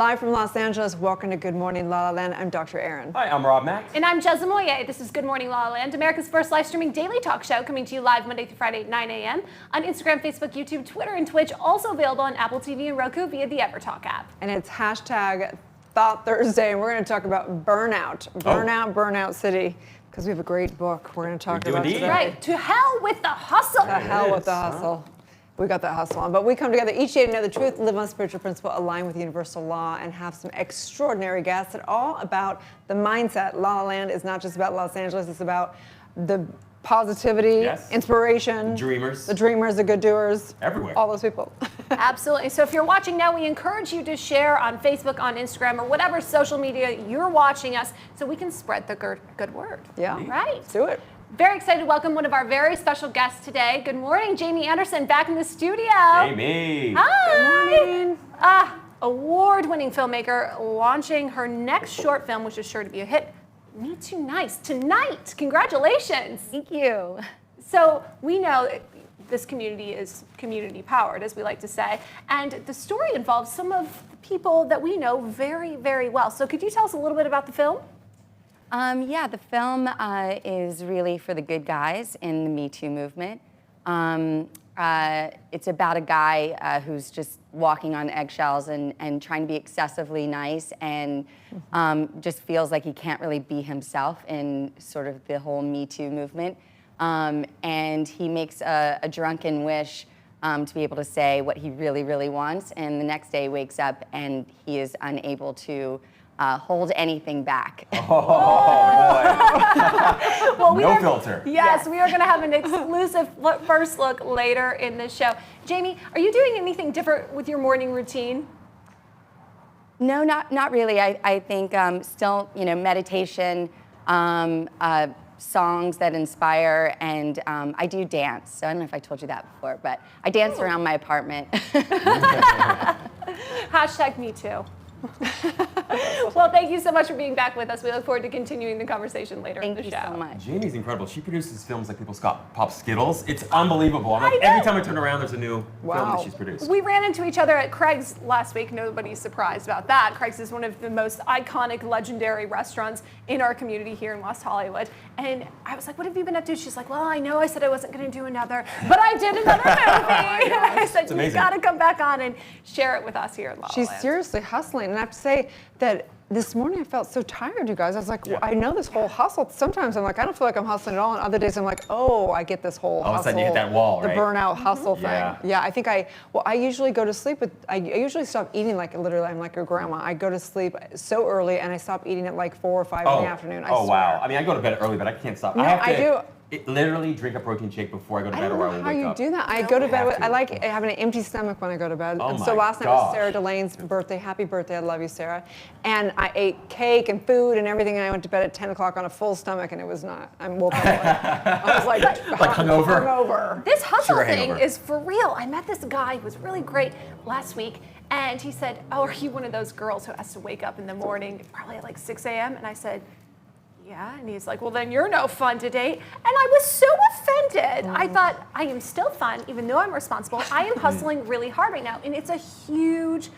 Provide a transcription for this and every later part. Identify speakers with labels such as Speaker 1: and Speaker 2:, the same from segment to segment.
Speaker 1: Live from Los Angeles, welcome to Good Morning La La Land. I'm Dr. Erin.
Speaker 2: Hi, I'm Rob Mack.
Speaker 3: And I'm Jezza Moye. This is Good Morning La La Land, America's first live streaming daily talk show, coming to you live Monday through Friday at 9 a.m. on Instagram, Facebook, YouTube, Twitter, and Twitch. Also available on Apple TV and Roku via the EverTalk app.
Speaker 1: And it's hashtag Thought Thursday, and we're going to talk about burnout. Burnout City, because we have a great book we're going to talk about today.
Speaker 3: Right, to hell with the hustle.
Speaker 1: To hell with the hustle. We got that hustle on. But we come together each day to know the truth, live on spiritual principle, align with universal law, and have some extraordinary guests that are all about the mindset. La La Land is not just about Los Angeles, it's about the positivity, inspiration.
Speaker 2: The
Speaker 1: dreamers, the good doers.
Speaker 2: Everywhere.
Speaker 1: All those people.
Speaker 3: Absolutely. So if you're watching now, we encourage you to share on Facebook, on Instagram, or whatever social media you're watching us so we can spread the good word.
Speaker 1: Yeah.
Speaker 3: Right.
Speaker 1: Let's do it.
Speaker 3: Very excited to welcome one of our very special guests today. Good morning, Jamie Anderson, back in the studio.
Speaker 2: Jamie.
Speaker 3: Hi.
Speaker 1: Good morning.
Speaker 3: Award-winning filmmaker launching her next short film, which is sure to be a hit, Me Too Nice, tonight. Congratulations.
Speaker 4: Thank you.
Speaker 3: So we know this community is community-powered, as we like to say, and the story involves some of the people that we know very, very well. So could you tell us a little bit about the film?
Speaker 4: Yeah, the film is really for the good guys in the Me Too movement. It's about a guy who's just walking on eggshells and trying to be excessively nice and just feels like he can't really be himself in sort of the whole Me Too movement. And he makes a drunken wish to be able to say what he really, really wants, and the next day wakes up and he is unable to hold anything back.
Speaker 2: Oh, boy.
Speaker 3: Well,
Speaker 2: no filter.
Speaker 3: Yes, we are going to have an exclusive first look later in the show. Jamie, are you doing anything different with your morning routine?
Speaker 4: No, not really. I think still, meditation, songs that inspire, and I do dance. So I don't know if I told you that before, but I dance around my apartment.
Speaker 3: Hashtag me too. Well, thank you so much for being back with us. We look forward to continuing the conversation later in the show.
Speaker 4: Thank you so much.
Speaker 2: Jamie's incredible. She produces films like People Pop Skittles. It's unbelievable. I'm like, every time I turn around, there's a new film that she's produced.
Speaker 3: We ran into each other at Craig's last week. Nobody's surprised about that. Craig's is one of the most iconic, legendary restaurants in our community here in West Hollywood. And I was like, what have you been up to? She's like, well, I know I said I wasn't going to do another, but I did another movie. And I said, you got to come back on and share it with us here at La La
Speaker 1: She's
Speaker 3: Land.
Speaker 1: seriously hustling. And I have to say that this morning I felt so tired, you guys. I was like, well, I know this whole hustle. Sometimes I'm like, I don't feel like I'm hustling at all. And other days I'm like, oh, I get this whole hustle.
Speaker 2: All of a sudden you hit that wall, right?
Speaker 1: The burnout hustle thing.
Speaker 2: Yeah.
Speaker 1: Yeah, I think I usually go to sleep I usually stop eating like literally I'm like your grandma. I go to sleep so early and I stop eating at like 4 or 5 in the afternoon. I swear.
Speaker 2: Wow. I mean, I go to bed early, but I can't stop.
Speaker 1: No, I do.
Speaker 2: Literally drink a protein shake before I go to bed,
Speaker 1: I don't
Speaker 2: or I
Speaker 1: know
Speaker 2: will
Speaker 1: how
Speaker 2: wake
Speaker 1: you
Speaker 2: up.
Speaker 1: do that. I go to bed with, I like having an empty stomach when I go to bed.
Speaker 2: Oh
Speaker 1: and so
Speaker 2: my
Speaker 1: last night was
Speaker 2: gosh.
Speaker 1: Sarah Delane's birthday. Happy birthday, I love you, Sarah. And I ate cake and food and everything, and I went to bed at 10 o'clock on a full stomach, and it was not. I woke up I was like
Speaker 2: hungover?
Speaker 1: Hungover.
Speaker 3: This hustle
Speaker 2: Sugar
Speaker 3: thing
Speaker 2: hangover.
Speaker 3: is for real. I met this guy who was really great last week, and he said, oh, are you one of those girls who has to wake up in the morning, probably at like 6 a.m.? And I said, yeah. And he's like, well, then you're no fun to date. And I was so offended. I thought, I am still fun, even though I'm responsible. I am hustling really hard right now, and it's a huge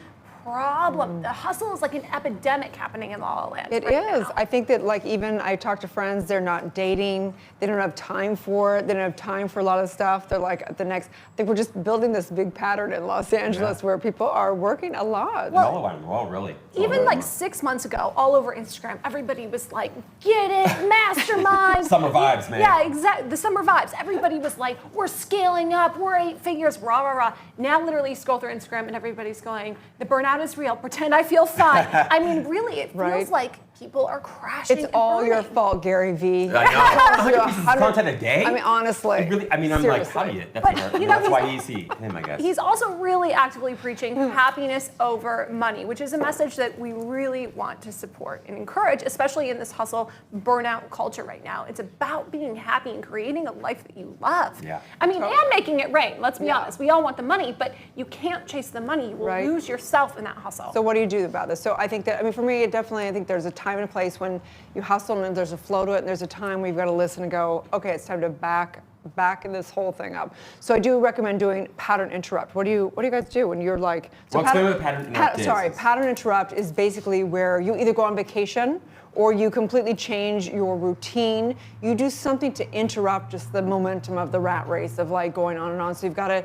Speaker 3: problem. The hustle is like an epidemic happening in La La Land.
Speaker 1: It is. I think that like even I talk to friends, they're not dating. They don't have time for it. They don't have time for a lot of stuff. They're like I think we're just building this big pattern in Los Angeles where people are working a lot.
Speaker 2: Well, really.
Speaker 3: Even like 6 months ago, all over Instagram, everybody was like, get it, mastermind.
Speaker 2: Summer vibes, man.
Speaker 3: Yeah, exactly. The summer vibes. Everybody was like, we're scaling up, we're 8 figures, rah, rah, rah. Now literally you scroll through Instagram and everybody's going, the burnout is real, pretend I feel fine. I mean, really, it feels like people are crashing.
Speaker 1: It's all your fault, Gary V.
Speaker 2: I know. 100 pieces of content a day?
Speaker 1: I mean, honestly.
Speaker 2: I'm like, how do you? That's why he's him, I guess.
Speaker 3: He's also really actively preaching happiness over money, which is a message that we really want to support and encourage, especially in this hustle burnout culture right now. It's about being happy and creating a life that you love.
Speaker 2: Yeah.
Speaker 3: I mean, and making it rain. Let's be honest. We all want the money, but you can't chase the money. You will lose yourself in that hustle.
Speaker 1: So what do you do about this? So I think that, I mean, for me, I think there's a time and a place when you hustle and there's a flow to it, and there's a time where you've got to listen and go, okay, it's time to back back this whole thing up. So I do recommend doing pattern interrupt. What do you guys do when you're like? So
Speaker 2: well, explain what pattern interrupt is.
Speaker 1: Sorry, pattern interrupt is basically where you either go on vacation or you completely change your routine. You do something to interrupt just the momentum of the rat race of like going on and on. So you've got to,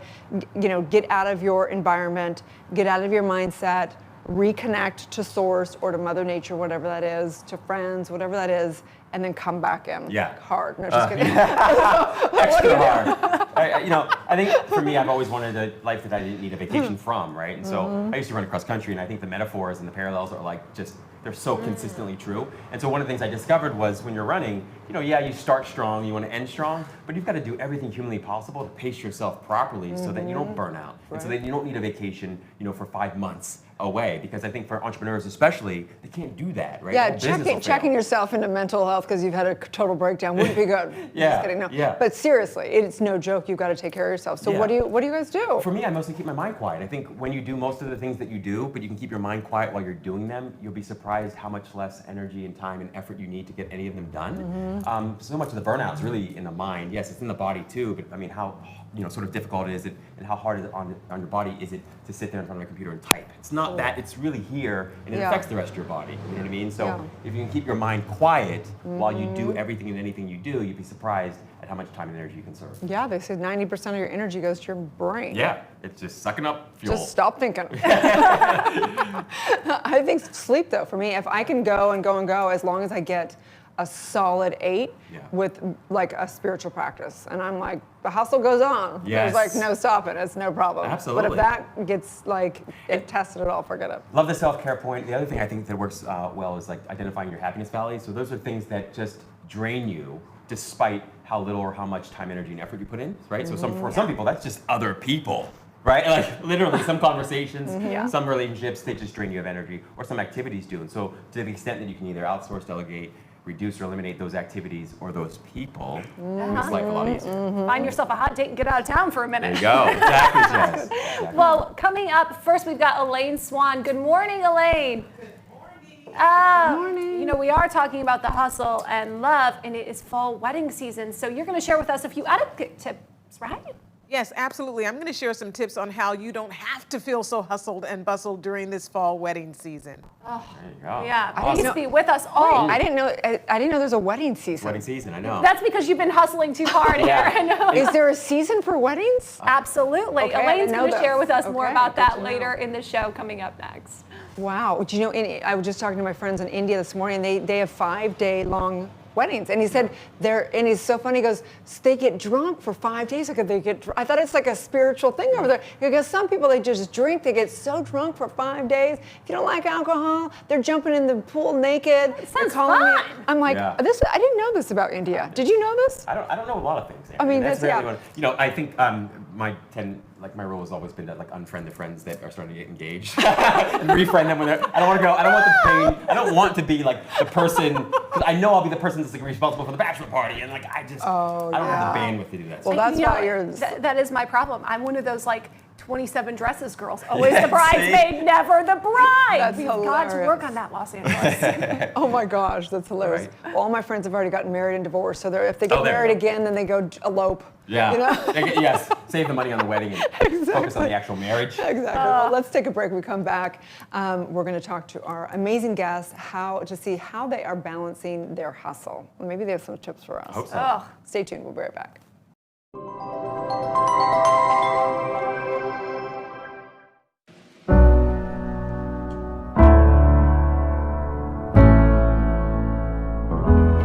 Speaker 1: get out of your environment, get out of your mindset, reconnect to source or to Mother Nature, whatever that is, to friends, whatever that is, and then come back in hard. No, just kidding.
Speaker 2: Extra hard. I think for me, I've always wanted a life that I didn't need a vacation from, right? And so I used to run across country, and I think the metaphors and the parallels are like they're so consistently true. And so one of the things I discovered was when you're running, you start strong, you want to end strong, but you've got to do everything humanly possible to pace yourself properly so that you don't burn out. And so that you don't need a vacation, for 5 months away, because I think for entrepreneurs especially, they can't do that, right?
Speaker 1: Yeah, checking yourself into mental health because you've had a total breakdown wouldn't be good. Just kidding, no.
Speaker 2: Yeah.
Speaker 1: But seriously, it's no joke. You've got to take care of yourself. So what do you guys do?
Speaker 2: For me, I mostly keep my mind quiet. I think when you do most of the things that you do, but you can keep your mind quiet while you're doing them, you'll be surprised how much less energy and time and effort you need to get any of them done. So much of the burnout is really in the mind. Yes, it's in the body too, but I mean, how sort of difficult is it, and how hard is it on your body is it to sit there in front of a computer and type? It's not that, it's really here, and it affects the rest of your body. You know what I mean? So if you can keep your mind quiet while you do everything and anything you do, you'd be surprised at how much time and energy you conserve.
Speaker 1: Yeah, they say 90% of your energy goes to your brain.
Speaker 2: Yeah, it's just sucking up fuel.
Speaker 1: Just stop thinking. I think sleep, though, for me, if I can go and go and go, as long as I get a solid 8 with like a spiritual practice. And I'm like, the hustle goes on.
Speaker 2: Yes.
Speaker 1: There's like no stopping. It's no problem.
Speaker 2: Absolutely.
Speaker 1: But if that gets like it tested at all, forget it.
Speaker 2: Love the self-care point. The other thing I think that works well is like identifying your happiness valleys. So those are things that just drain you despite how little or how much time, energy, and effort you put in, right? So for some people, that's just other people. Right? Like literally some conversations, some relationships, they just drain you of energy, or some activities do. And so to the extent that you can either outsource, delegate, reduce or eliminate those activities or those people, makes life a lot easier.
Speaker 3: Find yourself a hot date and get out of town for a minute.
Speaker 2: There you go. Exactly, Jess. Exactly.
Speaker 3: Well, coming up, first we've got Elaine Swan. Good morning, Elaine. Good morning. We are talking about the hustle and love, and it is fall wedding season. So you're going to share with us a few etiquette tips, right?
Speaker 5: Yes, absolutely. I'm going to share some tips on how you don't have to feel so hustled and bustled during this fall wedding season.
Speaker 3: Oh,
Speaker 2: there you go.
Speaker 3: Yeah,
Speaker 2: Awesome.
Speaker 3: please be with us all.
Speaker 1: I didn't know there's a wedding season.
Speaker 2: Wedding season, I know.
Speaker 3: That's because you've been hustling too hard here. I know.
Speaker 1: Is there a season for weddings?
Speaker 3: Absolutely.
Speaker 1: Okay,
Speaker 3: Elaine's going to
Speaker 1: that.
Speaker 3: share with us more
Speaker 1: Okay,
Speaker 3: about
Speaker 1: good
Speaker 3: that
Speaker 1: to know.
Speaker 3: later in the show coming up next.
Speaker 1: Wow. Do you know, I was just talking to my friends in India this morning. They have 5-day-long weddings, and he said and he's so funny. He goes, they get drunk for 5 days. I thought it's like a spiritual thing over there. Because some people, they just drink. They get so drunk for 5 days. If you don't like alcohol, they're jumping in the pool naked.
Speaker 3: Sounds fun.
Speaker 1: I'm like, I didn't know this about India. Did you know this?
Speaker 2: I don't know a lot of things.
Speaker 1: I mean,
Speaker 2: that's
Speaker 1: that's
Speaker 2: really I think my rule has always been to like unfriend the friends that are starting to get engaged and refriend them when they're. I don't want to go. I don't want the pain. I don't want to be like the person, because I know I'll be the person that's like responsible for the bachelor party, and like I don't have the bandwidth to do that.
Speaker 1: Well, that's why you're.
Speaker 3: That is my problem. I'm one of those like 27 dresses girls. Always the bridesmaid, never the bride.
Speaker 1: That's
Speaker 3: We've got to work on that, Los Angeles.
Speaker 1: Oh my gosh, that's hilarious.
Speaker 2: Right.
Speaker 1: All my friends have already gotten married and divorced, so if they get
Speaker 2: there
Speaker 1: married
Speaker 2: you go.
Speaker 1: again, then they go elope.
Speaker 2: Yeah. Yes. Save the money on the wedding and focus on the actual marriage.
Speaker 1: Exactly. Well, let's take a break. We come back. We're going to talk to our amazing guests to see how they are balancing their hustle. Maybe they have some tips for us.
Speaker 2: Hope so.
Speaker 1: Stay tuned. We'll be right back.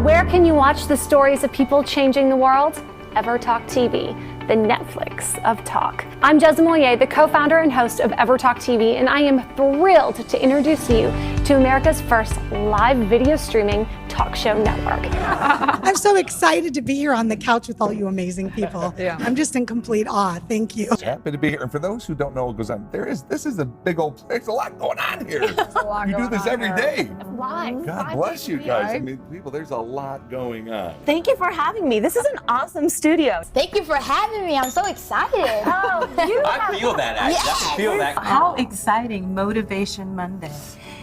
Speaker 3: Where can you watch the stories of people changing the world? EverTalk TV, the Netflix of talk. I'm Jez Moyer, the co-founder and host of EverTalk TV, and I am thrilled to introduce you to America's first live video streaming talk show network.
Speaker 6: I'm so excited to be here on the couch with all you amazing people.
Speaker 1: Yeah.
Speaker 6: I'm just in complete awe. Thank you.
Speaker 7: Happy to be here. And for those who don't know what goes on, this is a big old, there's a lot going on here. You do this every day.
Speaker 3: Live.
Speaker 7: God bless you guys. I mean, people, there's a lot going on.
Speaker 8: Thank you for having me. This is an awesome studio.
Speaker 9: Thank you for having me. I'm so excited.
Speaker 3: Oh, you
Speaker 2: I feel that actually. I can feel that.
Speaker 8: How exciting Motivation Monday.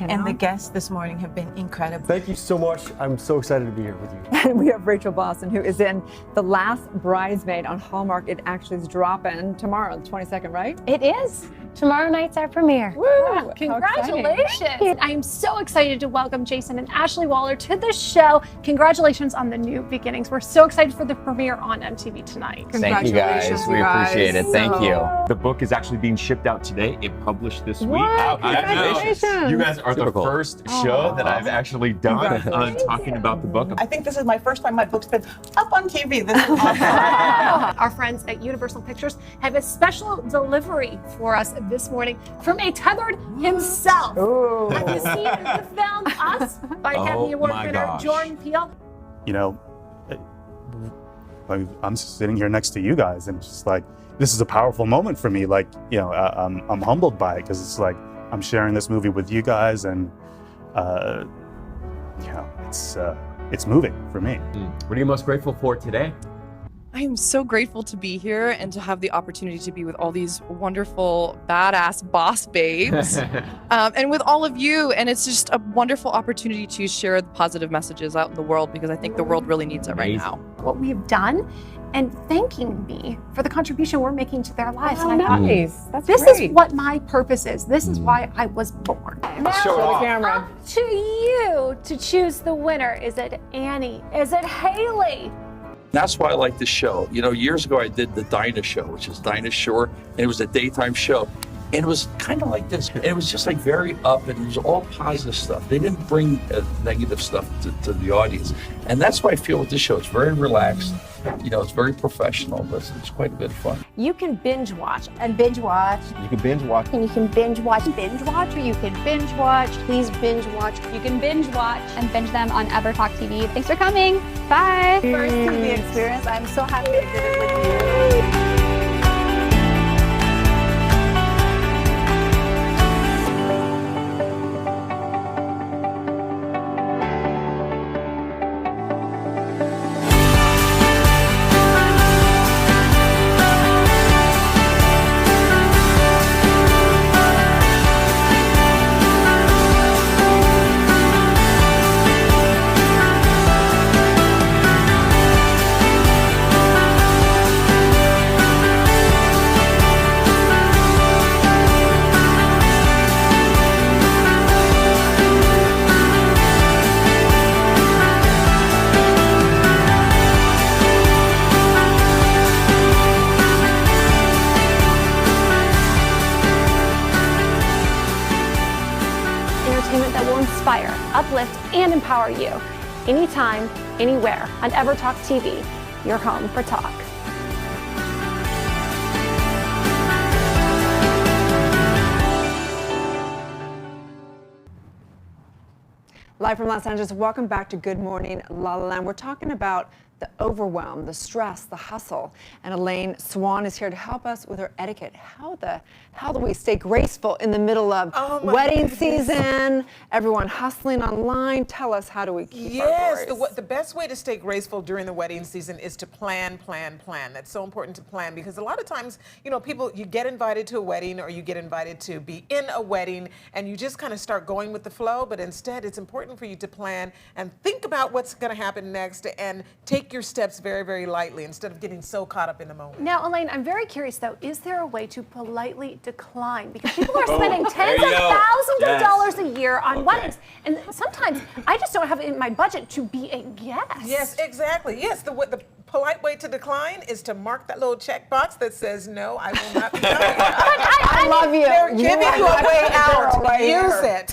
Speaker 8: And the guests this morning have been incredible.
Speaker 10: Thank you so much. I'm so excited to be here with you.
Speaker 1: And we have Rachel Boston, who is in The Last Bridesmaid on Hallmark. It actually is dropping tomorrow, the 22nd, right?
Speaker 9: It is. Tomorrow night's our premiere.
Speaker 1: Woo!
Speaker 3: Congratulations! I am so excited to welcome Jason and Ashley Waller to the show. Congratulations on the new beginnings. We're so excited for the premiere on MTV tonight.
Speaker 11: Thank you guys. We appreciate it. Thank you.
Speaker 12: The book is actually being shipped out today. It published this week.
Speaker 1: What?
Speaker 12: Congratulations. You guys are the first show that I've actually done talking about the book.
Speaker 8: I think this is my first time my book's been up on TV. This is awesome.
Speaker 3: Our friends at Universal Pictures have a special delivery for us this morning from a tethered himself. Have you seen the film Us by Academy Award winner Jordan Peele?
Speaker 13: You know, I'm sitting here next to you guys, and it's just like, this is a powerful moment for me. Like, you know, I'm humbled by it, because it's like I'm sharing this movie with you guys, and you know, it's moving for me.
Speaker 12: What are you most grateful for today?
Speaker 14: I am so grateful to be here and to have the opportunity to be with all these wonderful, badass boss babes and with all of you. And it's just a wonderful opportunity to share the positive messages out in the world, because I think the world really needs it right now.
Speaker 3: What we have done and thanking me for the contribution we're making to their lives.
Speaker 1: Oh,
Speaker 3: and I thought,
Speaker 1: nice. That's
Speaker 3: this
Speaker 1: great.
Speaker 3: is what my purpose is. This is why I was born.
Speaker 1: Now, show the camera.
Speaker 3: Up to you to choose the winner. Is it Annie? Is it Haley?
Speaker 15: That's why I like this show. You know, years ago I did the Dinah Show, which is Dinah Shore, and it was a daytime show. And it was kind of like this. And it was just like very up, and it was all positive stuff. They didn't bring negative stuff to the audience. And that's why I feel with this show. It's very relaxed. You know, it's very professional, but it's quite a bit of fun.
Speaker 9: You can binge watch and binge watch.
Speaker 10: You can binge watch.
Speaker 9: And you can binge watch, or you can binge watch. Please binge watch. You can binge watch and binge them on EverTalk TV. Thanks for coming. Bye.
Speaker 8: First TV experience. I'm so happy I did it with you.
Speaker 3: Uplift and empower you. Anytime, anywhere on EverTalk TV, your home for talk.
Speaker 1: Live from Los Angeles, welcome back to Good Morning LaLa Land. We're talking about the overwhelm, the stress, the hustle. And Elaine Swan is here to help us with her etiquette. How do we stay graceful in the middle of wedding season, everyone hustling online? Tell us, how do we keep our voice?
Speaker 5: The best way to stay graceful during the wedding season is to plan. That's so important to plan, because a lot of times, you know, you get invited to a wedding, or you get invited to be in a wedding, and you just kind of start going with the flow. But instead, it's important for you to plan and think about what's going to happen next, and take your steps very, very lightly instead of getting so caught up in the moment.
Speaker 3: Now, Elaine, I'm very curious though, is there a way to politely decline? Because people are spending tens of thousands of dollars a year on weddings. And sometimes I just don't have it in my budget to be a guest.
Speaker 5: Yes, exactly. Yes, the polite way to decline is to mark that little checkbox that says, no, I will not be coming.
Speaker 1: I love you.
Speaker 5: They're giving you a way out. Use it.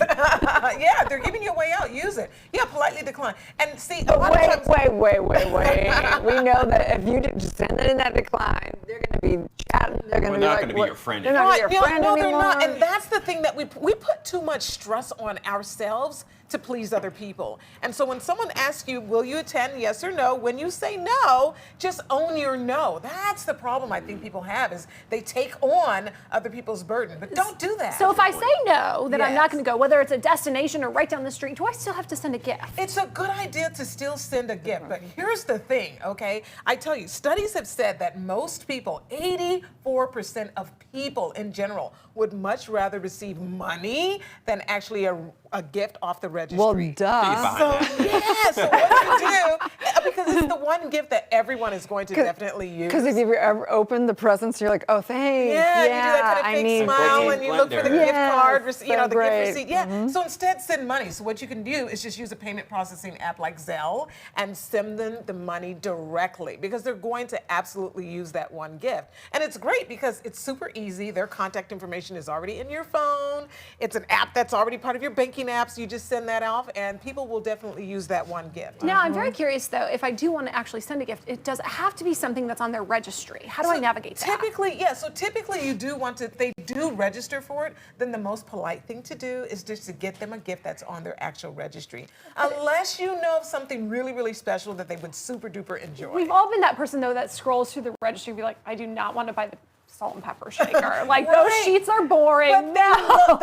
Speaker 5: Yeah, they're giving you a way out. Use it. Yeah, politely decline. And see, a lot of times.
Speaker 1: Wait. We know that if you just send it in that decline, they're going to be chatting. They're going to be
Speaker 2: not
Speaker 1: like,
Speaker 2: going to be your friend.
Speaker 1: They're not your friend
Speaker 5: no,
Speaker 1: anymore.
Speaker 5: they're not. And that's the thing, that we put too much stress on ourselves to please other people. And so when someone asks you, will you attend, yes or no, when you say no, just own your no. That's the problem I think people have, is they take on other people's burden. But don't do that.
Speaker 3: So if I say no, that I'm not going to go, whether it's a destination or right down the street, do I still have to send a gift?
Speaker 5: It's a good idea to still send a gift. But here's the thing, okay? I tell you, studies have said that most people, 84% of people in general, would much rather receive money than actually a a gift off the registry.
Speaker 1: Well, duh.
Speaker 5: So what you do, because it's the one gift that everyone is going to definitely use.
Speaker 1: Because if you ever open the presents, you're like, oh, thanks.
Speaker 5: Yeah, you do that kind of fake smile and you look for the gift card, the gift receipt. Yeah. So instead, send money. So what you can do is just use a payment processing app like Zelle and send them the money directly, because they're going to absolutely use that one gift. And it's great because it's super easy. Their contact information is already in your phone. It's an app that's already part of your banking app, so you just send that off, and people will definitely use that one gift.
Speaker 3: Now, I'm very curious, though, if I do want to actually send a gift, does it have to be something that's on their registry? How do I navigate that?
Speaker 5: Typically you do want to, they do register for it, then the most polite thing to do is just to get them a gift that's on their actual registry. Unless you know of something really, really special that they would super duper enjoy.
Speaker 3: We've all been that person, though, that scrolls through the registry and be like, I do not want to buy the salt and pepper shaker. Like, those sheets are boring.
Speaker 5: But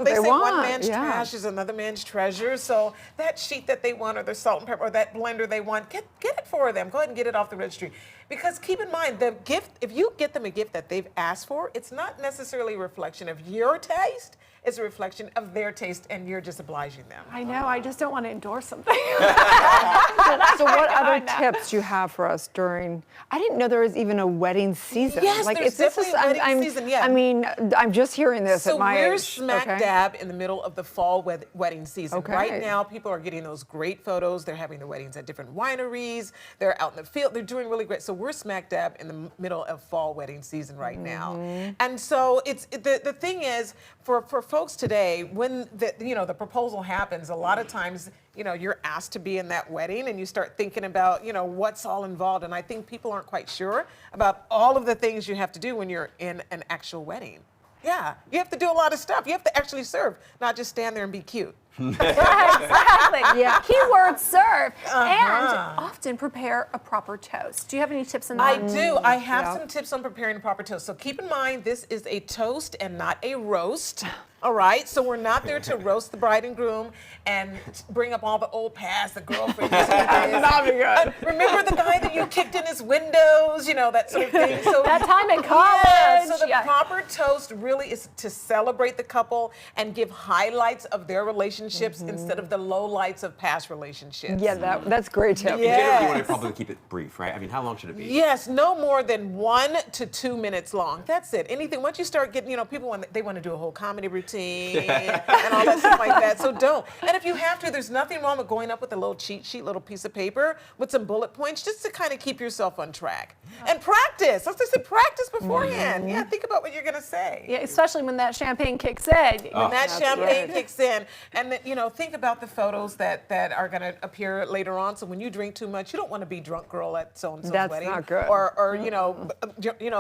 Speaker 5: they say
Speaker 1: want.
Speaker 5: one man's trash is another man's treasure. So that sheet that they want, or the salt and pepper, or that blender they want, get it for them. Go ahead and get it off the registry. Because keep in mind, the gift, if you get them a gift that they've asked for, it's not necessarily a reflection of your taste. It's a reflection of their taste, and you're just obliging them.
Speaker 3: I know, I just don't want to endorse something.
Speaker 1: So what other tips do you have for us during, I didn't know there was even a wedding season.
Speaker 5: Yes,
Speaker 1: like,
Speaker 5: there's definitely a wedding season, yeah.
Speaker 1: I mean, I'm just hearing this at my age.
Speaker 5: So we're smack dab in the middle of the fall wedding season.
Speaker 1: Okay.
Speaker 5: Right now, people are getting those great photos. They're having the weddings at different wineries. They're out in the field. They're doing really great. So we're smack dab in the middle of fall wedding season right now. And so the thing is, for folks today, when the proposal happens, a lot of times, you're asked to be in that wedding, and you start thinking about, what's all involved. And I think people aren't quite sure about all of the things you have to do when you're in an actual wedding. Yeah, you have to do a lot of stuff. You have to actually serve, not just stand there and be cute.
Speaker 3: Exactly. Yeah. Keyword serve. And often prepare a proper toast. Do you have any tips on that?
Speaker 5: I do. I have some tips on preparing a proper toast. So keep in mind, this is a toast and not a roast. All right, so we're not there to roast the bride and groom and bring up all the old past, the girlfriend.
Speaker 1: Not be good.
Speaker 5: Remember the guy that you kicked in his windows, that sort of thing. So
Speaker 3: that time in college.
Speaker 5: Yeah, so the proper toast really is to celebrate the couple and give highlights of their relationships instead of the lowlights of past relationships.
Speaker 1: Yeah, that's a great tip.
Speaker 2: In general, you want to probably keep it brief, right? I mean, how long should it be?
Speaker 5: Yes, no more than 1 to 2 minutes long. That's it. Anything, once you start getting, people want to do a whole comedy routine and all that stuff like that. So don't. And if you have to, there's nothing wrong with going up with a little cheat sheet, little piece of paper with some bullet points, just to kind of keep yourself on track. And practice. As I said, practice beforehand. Yeah, think about what you're going to say.
Speaker 3: Yeah, especially when that champagne kicks in.
Speaker 5: When that champagne kicks in. And think about the photos that are going to appear later on. So when you drink too much, you don't want to be drunk girl at so-and-so's wedding.
Speaker 1: That's not good.
Speaker 5: Or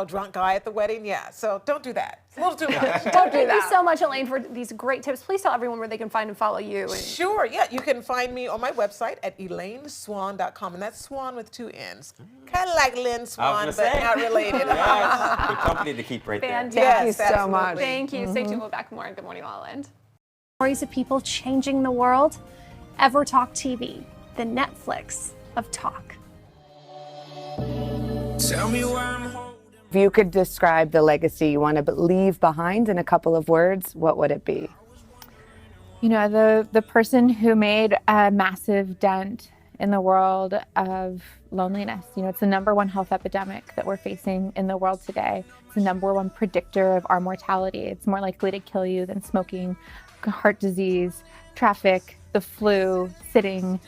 Speaker 5: drunk guy at the wedding. Yeah, so don't do that. It's a little too much.
Speaker 3: Thank you so much, Elaine, for these great tips. Please tell everyone where they can find and follow you.
Speaker 5: Sure, yeah. You can find me on my website at elaineswan.com, and that's Swan with 2 N's. Kind of like Lynn Swan, but not related.
Speaker 2: Yes, good company to keep right there.
Speaker 3: Fantastic.
Speaker 1: Thank you so much.
Speaker 3: Thank you. Stay tuned. We'll be back more on Good Morning La La Land. Stories of people changing the world. EverTalk TV, the Netflix of talk.
Speaker 16: Tell me where I'm holding.
Speaker 17: If you could describe the legacy you want to leave behind in a couple of words, what would it be?
Speaker 18: The person who made a massive dent in the world of loneliness. It's the #1 health epidemic that we're facing in the world today. It's the #1 predictor of our mortality. It's more likely to kill you than smoking, heart disease, traffic, the flu, sitting.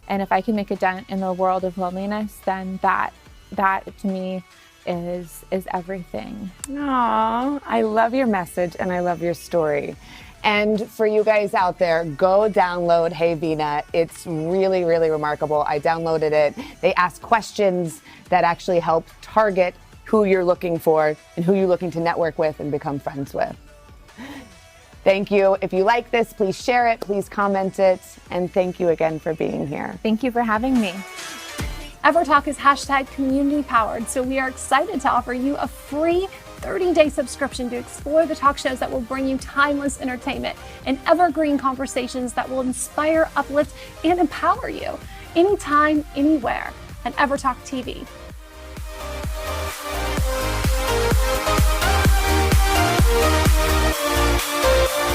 Speaker 18: And if I can make a dent in the world of loneliness, then that to me is everything.
Speaker 17: Aww, I love your message and I love your story. And for you guys out there, go download Hey Vina. It's really, really remarkable. I downloaded it. They ask questions that actually help target who you're looking for and who you're looking to network with and become friends with. Thank you. If you like this, please share it, please comment it, and thank you again for being here.
Speaker 18: Thank you for having me.
Speaker 3: EverTalk is #community powered, so we are excited to offer you a free 30-day subscription to explore the talk shows that will bring you timeless entertainment and evergreen conversations that will inspire, uplift, and empower you anytime, anywhere at EverTalk TV.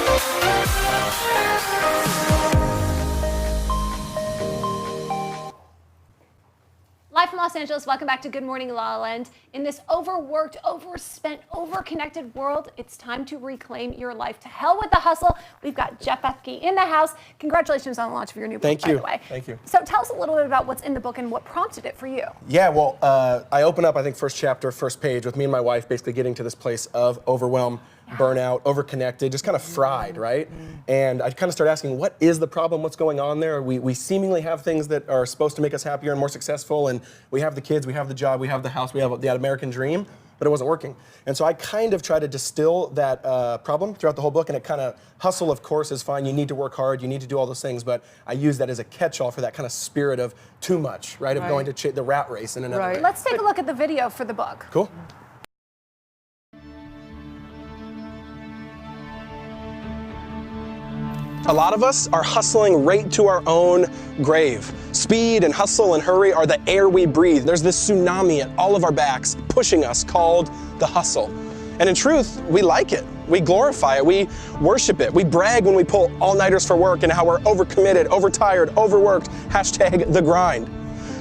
Speaker 16: We'll be right back.
Speaker 3: Angeles. Welcome back to Good Morning La La Land. In this overworked, overspent, overconnected world, it's time to reclaim your life. To hell with the hustle. We've got Jeff Bethke in the house. Congratulations on the launch of your new book, by the way.
Speaker 16: Thank you.
Speaker 3: So tell us a little bit about what's in the book and what prompted it for you.
Speaker 16: Yeah, well, I open up, I think, first chapter, first page, with me and my wife basically getting to this place of overwhelm, burnout, overconnected, just kind of fried, right? And I kind of start asking, what is the problem? What's going on there? We seemingly have things that are supposed to make us happier and more successful, and we have the kids, we have the job, we have the house, we have the American dream, but it wasn't working. And so I kind of try to distill that problem throughout the whole book, and it kind of, hustle, of course, is fine. You need to work hard, you need to do all those things, but I use that as a catch-all for that kind of spirit of too much, right? Of going to the rat race in another way.
Speaker 3: Let's take a look at the video for the book.
Speaker 16: Cool. A lot of us are hustling right to our own grave. Speed and hustle and hurry are the air we breathe. There's this tsunami at all of our backs pushing us called the hustle. And in truth, we like it. We glorify it. We worship it. We brag when we pull all-nighters for work and how we're overcommitted, overtired, overworked, hashtag the grind.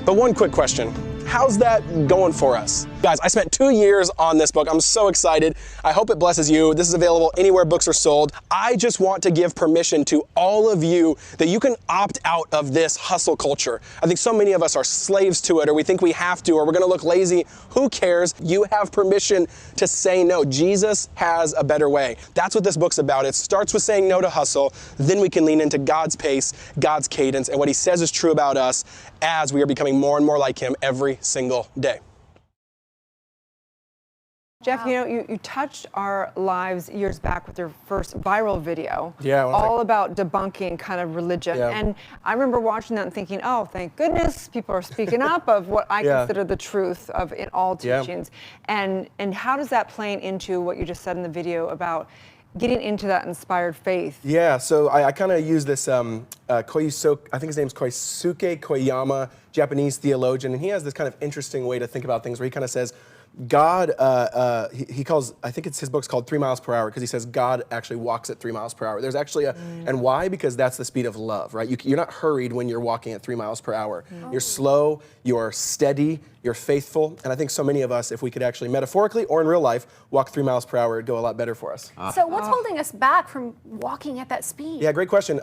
Speaker 16: But one quick question. How's that going for us? Guys, I spent 2 years on this book. I'm so excited. I hope it blesses you. This is available anywhere books are sold. I just want to give permission to all of you that you can opt out of this hustle culture. I think so many of us are slaves to it, or we think we have to, or we're gonna look lazy. Who cares? You have permission to say no. Jesus has a better way. That's what this book's about. It starts with saying no to hustle, then we can lean into God's pace, God's cadence, and what he says is true about us as we are becoming more and more like him every single day.
Speaker 1: Jeff, you know, you touched our lives years back with your first viral video.
Speaker 16: Yeah.
Speaker 1: All about debunking kind of religion.
Speaker 16: Yeah.
Speaker 1: And I remember watching that and thinking, oh, thank goodness people are speaking up of what I consider the truth of in all teachings. And how does that play into what you just said in the video about getting into that inspired faith?
Speaker 16: Yeah, so I kind of use this, I think his name's Koisuke Koyama, Japanese theologian, and he has this kind of interesting way to think about things where he kind of says, God, he calls, I think his book's called 3 miles per hour, because he says God actually walks at 3 miles per hour. There's actually and why? Because that's the speed of love, right? You're not hurried when you're walking at 3 miles per hour. You're slow, you're steady, you're faithful, and I think so many of us, if we could actually metaphorically or in real life walk 3 miles per hour, it'd go a lot better for us.
Speaker 3: So what's holding us back from walking at that speed?
Speaker 16: Yeah, great question.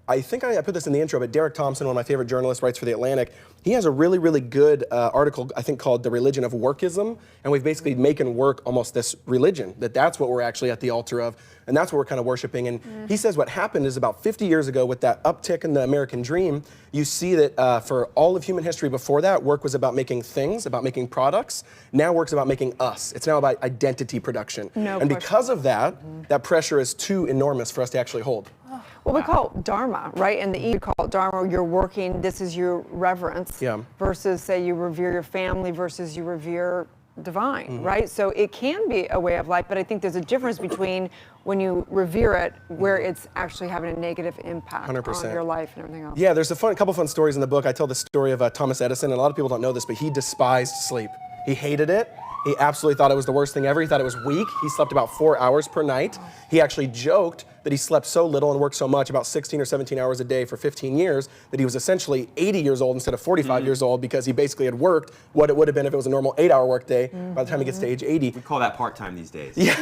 Speaker 16: I think I put this in the intro, but Derek Thompson, one of my favorite journalists, writes for The Atlantic. He has a really, really good article, I think, called The Religion of Workism, and we've basically making work almost this religion, that's what we're actually at the altar of, and that's what we're kind of worshiping. And he says what happened is about 50 years ago with that uptick in the American dream, you see that for all of human history before that, work was about making things, about making products. Now work's about making us. It's now about identity production. And because of that, that pressure is too enormous for us to actually hold.
Speaker 1: Well, we call it dharma, right? And you call it dharma, you're working, this is your reverence, versus say you revere your family versus you revere divine, right? So it can be a way of life, but I think there's a difference between when you revere it, where it's actually having a negative impact
Speaker 16: 100%.
Speaker 1: on your life and everything else.
Speaker 16: Yeah, there's a couple fun stories in the book. I tell the story of Thomas Edison, and a lot of people don't know this, but he despised sleep. He hated it. He absolutely thought it was the worst thing ever. He thought it was weak. He slept about 4 hours per night. He actually joked that he slept so little and worked so much, about 16 or 17 hours a day for 15 years, that he was essentially 80 years old instead of 45 years old, because he basically had worked what it would have been if it was a normal 8-hour workday by the time he gets to age 80.
Speaker 2: We call that part-time these days.
Speaker 16: Yeah.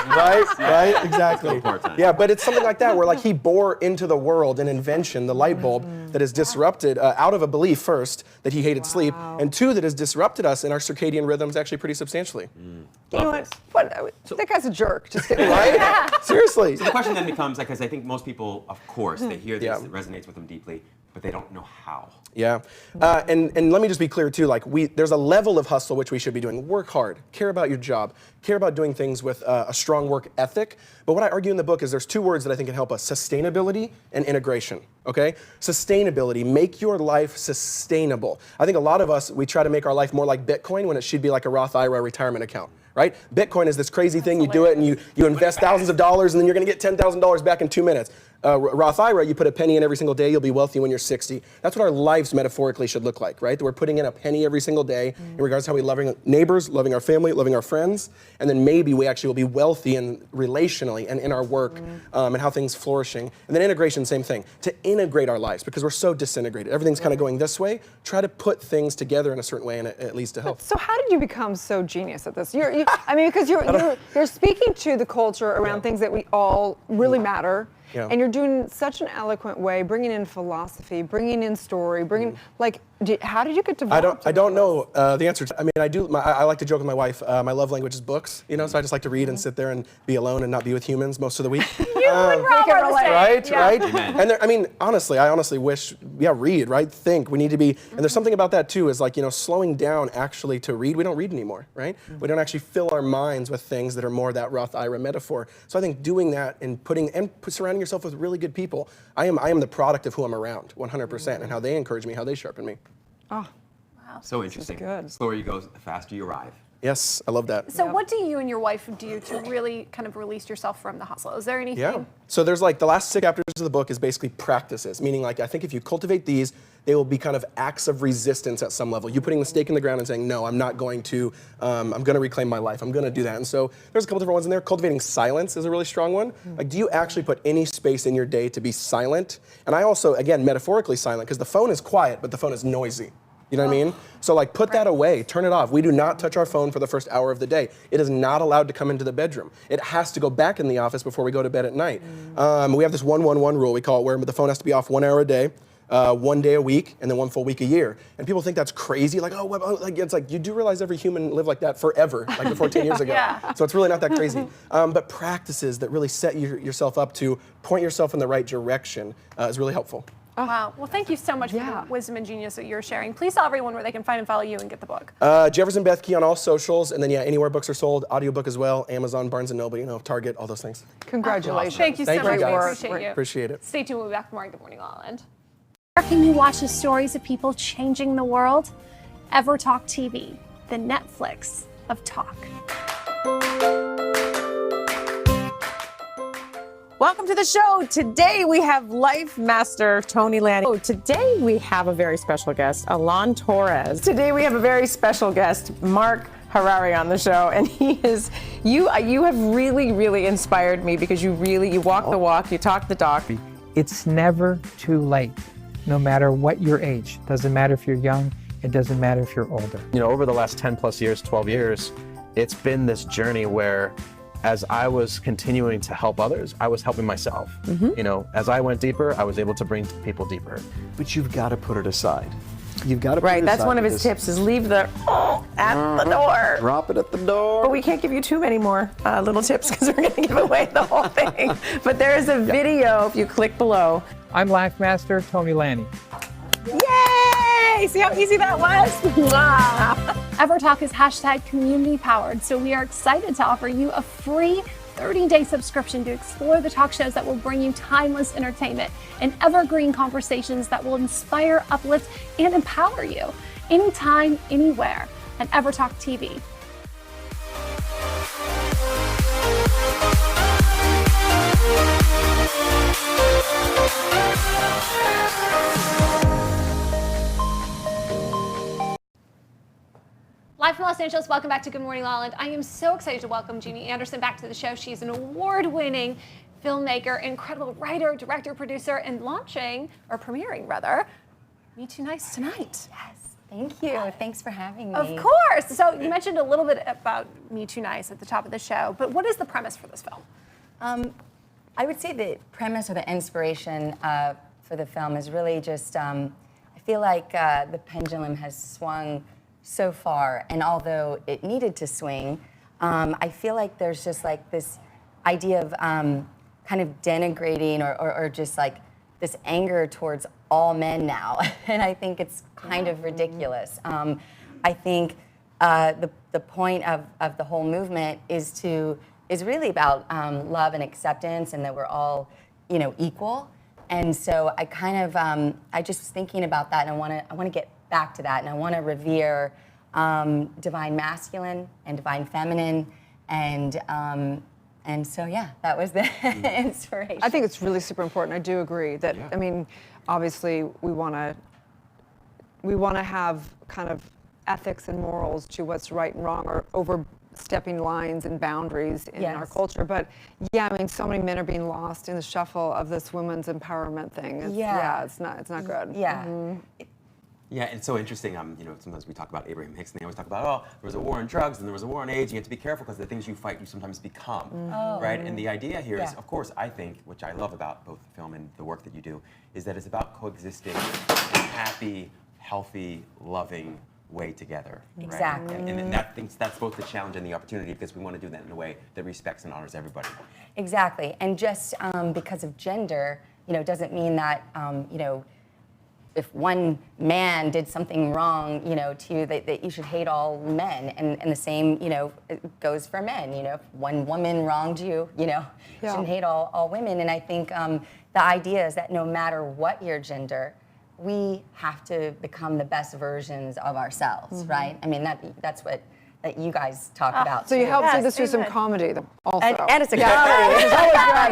Speaker 16: right, exactly. Yeah, but it's something like that, where like he bore into the world an invention, the light bulb, that has disrupted, out of a belief first, that he hated sleep, and two, that has disrupted us in our circadian rhythms actually pretty substantially.
Speaker 1: You know what? That guy's a jerk. Just kidding.
Speaker 16: Right? Seriously.
Speaker 2: So the question then becomes, because I think most people, of course, they hear this, it resonates with them deeply, but they don't know how.
Speaker 16: Yeah, and let me just be clear too, like there's a level of hustle which we should be doing. Work hard, care about your job, care about doing things with a strong work ethic. But what I argue in the book is there's two words that I think can help us: sustainability and integration, okay? Sustainability, make your life sustainable. I think a lot of us, we try to make our life more like Bitcoin when it should be like a Roth IRA retirement account. Right? Bitcoin is this crazy thing. You do it and you invest thousands of dollars, and then you're going to get $10,000 back in 2 minutes. Roth IRA, you put a penny in every single day, you'll be wealthy when you're 60. That's what our lives metaphorically should look like, right? That we're putting in a penny every single day in regards to how we loving neighbors, loving our family, loving our friends, and then maybe we actually will be wealthy and relationally and in our work and how things flourishing. And then integration, same thing. To integrate our lives because we're so disintegrated. Everything's kind of going this way. Try to put things together in a certain way, and it leads to health.
Speaker 1: So how did you become so genius at this? I mean, because you're speaking to the culture around things that we all really matter.
Speaker 16: Yeah.
Speaker 1: And you're doing such an eloquent way, bringing in philosophy, bringing in story, bringing how did you get to?
Speaker 16: I don't know the answer. I mean, I like to joke with my wife. My love language is books, so I just like to read and sit there and be alone and not be with humans most of the week. Right. And I mean, honestly, I honestly wish, read, right? Think. We need to be, and there's something about that too. Is slowing down actually to read. We don't read anymore, right? We don't actually fill our minds with things that are more that Roth IRA metaphor. So I think doing that and surrounding yourself with really good people. I am the product of who I'm around, 100%, and how they encourage me, how they sharpen me.
Speaker 1: Oh,
Speaker 2: wow. So interesting. The slower you go, the faster you arrive.
Speaker 16: Yes, I love that.
Speaker 3: So what do you and your wife do to really kind of release yourself from the hustle? Is there anything?
Speaker 16: Yeah. So there's the last 6 chapters of the book is basically practices, meaning I think if you cultivate these, they will be kind of acts of resistance at some level. You putting the stake in the ground and saying, no, I'm not going to, I'm going to reclaim my life. I'm going to do that. And so there's a couple different ones in there. Cultivating silence is a really strong one. Do you actually put any space in your day to be silent? And I also, again, metaphorically silent, because the phone is quiet, but the phone is noisy. You know what I mean? So put that away, turn it off. We do not touch our phone for the first hour of the day. It is not allowed to come into the bedroom. It has to go back in the office before we go to bed at night. We have this 1-1-1 rule, we call it, where the phone has to be off 1 hour a day, 1 day a week, and then 1 full week a year. And people think that's crazy, it's you do realize every human lived like that forever, before 10 years ago. So it's really not that crazy. But practices that really set yourself up to point yourself in the right direction is really helpful.
Speaker 3: Wow. Well, thank you so much for the wisdom and genius that you're sharing. Please tell everyone where they can find and follow you and get the book.
Speaker 16: Jefferson Bethke on all socials, and then anywhere books are sold, audiobook as well, Amazon, Barnes & Noble, Target, all those things.
Speaker 1: Congratulations.
Speaker 3: Thank you so much. We
Speaker 16: Appreciate
Speaker 3: you.
Speaker 16: Appreciate it.
Speaker 3: Stay tuned. We'll be back tomorrow. Good morning, LaLa Land. Where can you watch the stories of people changing the world? EverTalk TV, the Netflix of talk.
Speaker 19: Welcome to the show. Today we have Life Master Tony Lanny. Today we have a very special guest, Alon Torres. Today we have a very special guest, Mark Harari, on the show, and he is you have really inspired me because you walk the walk, you talk the talk.
Speaker 20: It's never too late, no matter what your age. Doesn't matter if you're young, it doesn't matter if you're older.
Speaker 21: Over the last 10 plus years, 12 years, it's been this journey where as I was continuing to help others, I was helping myself. As I went deeper, I was able to bring people deeper.
Speaker 10: But you've got to put it aside. You've got to put it aside.
Speaker 19: Right, that's one of his tips, is leave the at the door.
Speaker 10: Drop it at the door.
Speaker 19: But we can't give you too many more little tips because we're going to give away the whole thing. But there is a video, if you click below.
Speaker 20: I'm Life Master Tony Lanny.
Speaker 19: Yay! See how easy that was?
Speaker 3: EverTalk is #community powered, so we are excited to offer you a free 30-day subscription to explore the talk shows that will bring you timeless entertainment and evergreen conversations that will inspire, uplift, and empower you anytime, anywhere at EverTalk TV. Live from Los Angeles, welcome back to Good Morning LaLa Land. I am so excited to welcome Jeannie Anderson back to the show. She's an award-winning filmmaker, incredible writer, director, producer, and premiering, Me Too Nice tonight.
Speaker 4: Yes, thank you. Thanks for having me.
Speaker 3: Of course. So you mentioned a little bit about Me Too Nice at the top of the show, but what is the premise for this film?
Speaker 4: I would say the premise or the inspiration for the film is really just, I feel like the pendulum has swung so far, and although it needed to swing, I feel like there's just this idea of kind of denigrating or just this anger towards all men now, and I think it's kind of ridiculous. I think the point of the whole movement is really about love and acceptance, and that we're all equal. And so I kind of I just was thinking about that, and I want to get back to that, and I want to revere divine masculine and divine feminine, and so that was the inspiration.
Speaker 1: I think it's really super important. I do agree that I mean, obviously we want to have kind of ethics and morals to what's right and wrong, or over stepping lines and boundaries in our
Speaker 4: Yes.
Speaker 1: culture. But yeah, I mean, so many men are being lost in the shuffle of this women's empowerment thing. It's not good.
Speaker 4: Yeah.
Speaker 2: Yeah, and it's so interesting. You know, sometimes we talk about Abraham Hicks, and they always talk about, oh, there was a war on drugs, and there was a war on AIDS. You have to be careful because the things you fight, you sometimes become, right? And the idea here is, of course, I think, which I love about both the film and the work that you do, is that it's about coexisting in a happy, healthy, loving way together.
Speaker 4: Exactly.
Speaker 2: Right? And that's both the challenge and the opportunity, because we want to do that in a way that respects and honors everybody.
Speaker 4: Exactly. And just because of gender, you know, doesn't mean that, you know, if one man did something wrong, you know, to you, that you should hate all men. And the same, you know, it goes for men. You know, if one woman wronged you, you know, you shouldn't hate all women. And I think the idea is that no matter what your gender, we have to become the best versions of ourselves, right? I mean, that's what that you guys talk about.
Speaker 1: So you
Speaker 4: too.
Speaker 1: helped see this through some comedy also.
Speaker 4: And it's a comedy.
Speaker 1: Which is always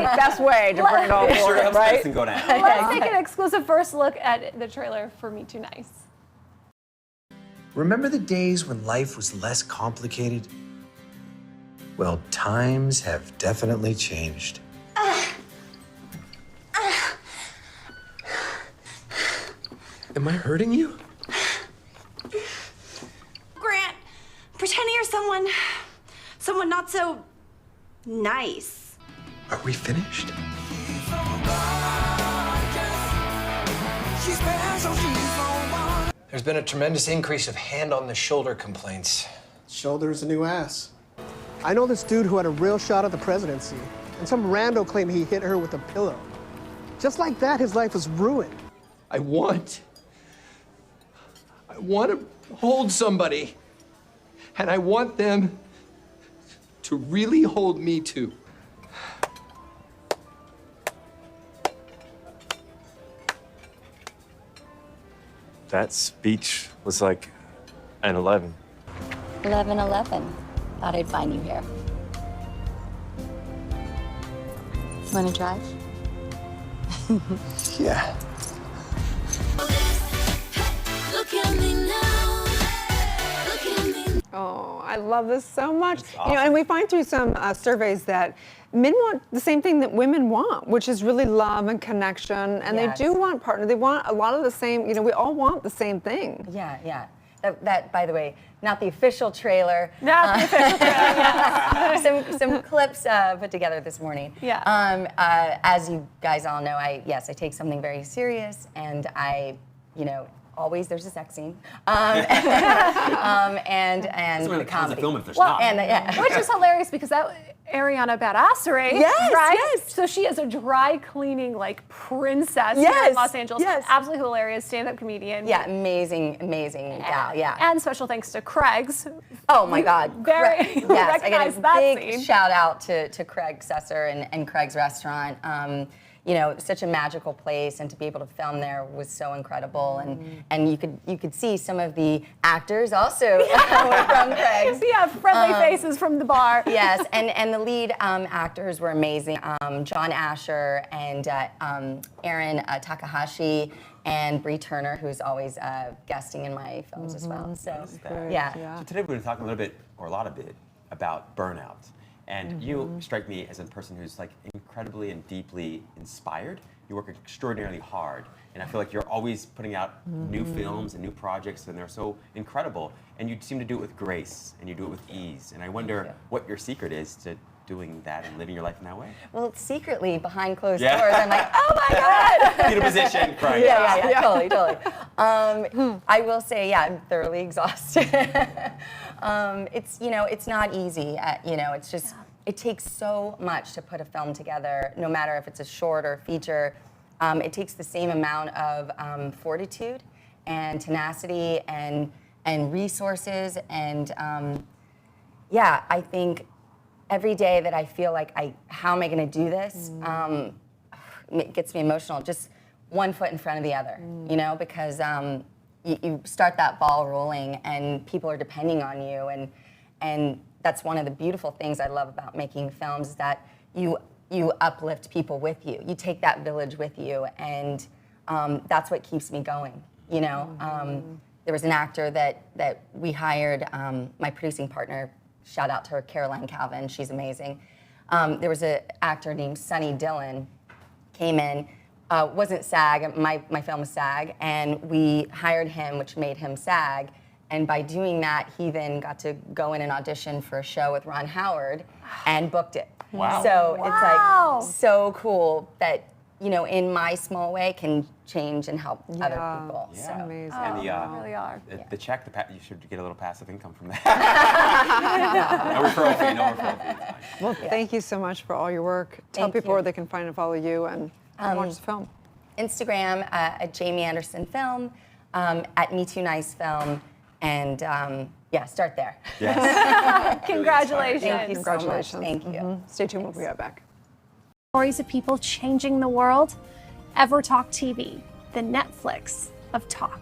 Speaker 1: the best way to bring it all forward, right?
Speaker 2: And go down.
Speaker 3: Let's take an exclusive first look at the trailer for Me Too Nice.
Speaker 6: Remember the days when life was less complicated? Well, times have definitely changed. Am I hurting you?
Speaker 22: Grant, pretending you're someone not so nice.
Speaker 6: Are we finished? There's been a tremendous increase of hand-on-the-shoulder complaints.
Speaker 23: Shoulder's a new ass. I know this dude who had a real shot at the presidency, and some rando claimed he hit her with a pillow. Just like that, his life was ruined.
Speaker 6: I want to hold somebody, and I want them to really hold me too.
Speaker 12: That speech was like an 11.
Speaker 4: 11/11. Thought I'd find you here. Want to drive?
Speaker 6: Yeah.
Speaker 1: Oh, I love this so much. You know, and we find through some surveys that men want the same thing that women want, which is really love and connection. And they do want partner. They want a lot of the same. You know, we all want the same thing.
Speaker 4: Yeah. That, by the way, not the official trailer.
Speaker 3: Not the official trailer.
Speaker 4: some clips put together this morning.
Speaker 3: Yeah.
Speaker 4: As you guys all know, I take something very serious, and I, you know, always there's a sex scene. And
Speaker 2: really
Speaker 4: the
Speaker 2: counts
Speaker 4: comedy.
Speaker 2: a film if there's not.
Speaker 3: Which is hilarious because that Ariana Badassery,
Speaker 4: Yes,
Speaker 3: right?
Speaker 4: yes.
Speaker 3: So she is a dry cleaning like princess here
Speaker 4: Yes,
Speaker 3: in Los Angeles.
Speaker 4: yes.
Speaker 3: Absolutely hilarious stand-up comedian.
Speaker 4: Yeah, amazing gal. Yeah.
Speaker 3: And special thanks to Craig's.
Speaker 4: Oh my God.
Speaker 3: Very
Speaker 4: Yes, I get a
Speaker 3: that
Speaker 4: big
Speaker 3: scene.
Speaker 4: shout out to Craig Sesser and Craig's restaurant. You know, such a magical place, and to be able to film there was so incredible. And you could see some of the actors also were from Craig's.
Speaker 3: Yeah, friendly faces from the bar.
Speaker 4: Yes, and the lead actors were amazing. John Asher and Aaron Takahashi and Bree Turner, who's always guesting in my films as well. So yeah.
Speaker 2: So today we're going to talk a little bit, or a lot of it, about burnout. And you strike me as a person who's like incredibly and deeply inspired. You work extraordinarily hard, and I feel like you're always putting out new films and new projects, and they're so incredible. And you seem to do it with grace, and you do it with ease. And I wonder what your secret is to doing that and living your life in that way.
Speaker 4: Well, secretly behind closed doors, I'm like, oh my God!
Speaker 2: Fetal position, crying.
Speaker 4: Yeah, totally. I will say, I'm thoroughly exhausted. It's not easy. It's just, it takes so much to put a film together, no matter if it's a short or a feature. It takes the same amount of fortitude and tenacity and resources. And I think every day that I feel like, how am I going to do this? It gets me emotional. Just one foot in front of the other, because you start that ball rolling and people are depending on you, and that's one of the beautiful things I love about making films, is that you uplift people with you. You take that village with you, and that's what keeps me going. There was an actor that we hired, my producing partner. shout out to her, Caroline Calvin, she's amazing. There was an actor named Sonny Dillon, came in, wasn't SAG, my film was SAG, and we hired him, which made him SAG. And by doing that, he then got to go in and audition for a show with Ron Howard and booked it.
Speaker 2: Wow.
Speaker 4: So it's like so cool that, you know, in my small way can change and help other people.
Speaker 2: Yeah.
Speaker 4: So
Speaker 1: amazing.
Speaker 2: And
Speaker 3: They really are.
Speaker 2: the check, you should get a little passive income from that. No referral fee, no referral fee.
Speaker 1: Well, thank you so much for all your work. Tell
Speaker 4: Thank
Speaker 1: people
Speaker 4: you.
Speaker 1: where they can find and follow you and watch the film.
Speaker 4: Instagram at Jamie Anderson Film, at Me Too Nice Film, and yeah, start there.
Speaker 2: Yes.
Speaker 3: Congratulations.
Speaker 4: Thank you so much.
Speaker 1: Congratulations.
Speaker 4: Thank you.
Speaker 1: Stay tuned, we'll be right back.
Speaker 3: Stories of people changing the world. EverTalk TV, the Netflix of talk.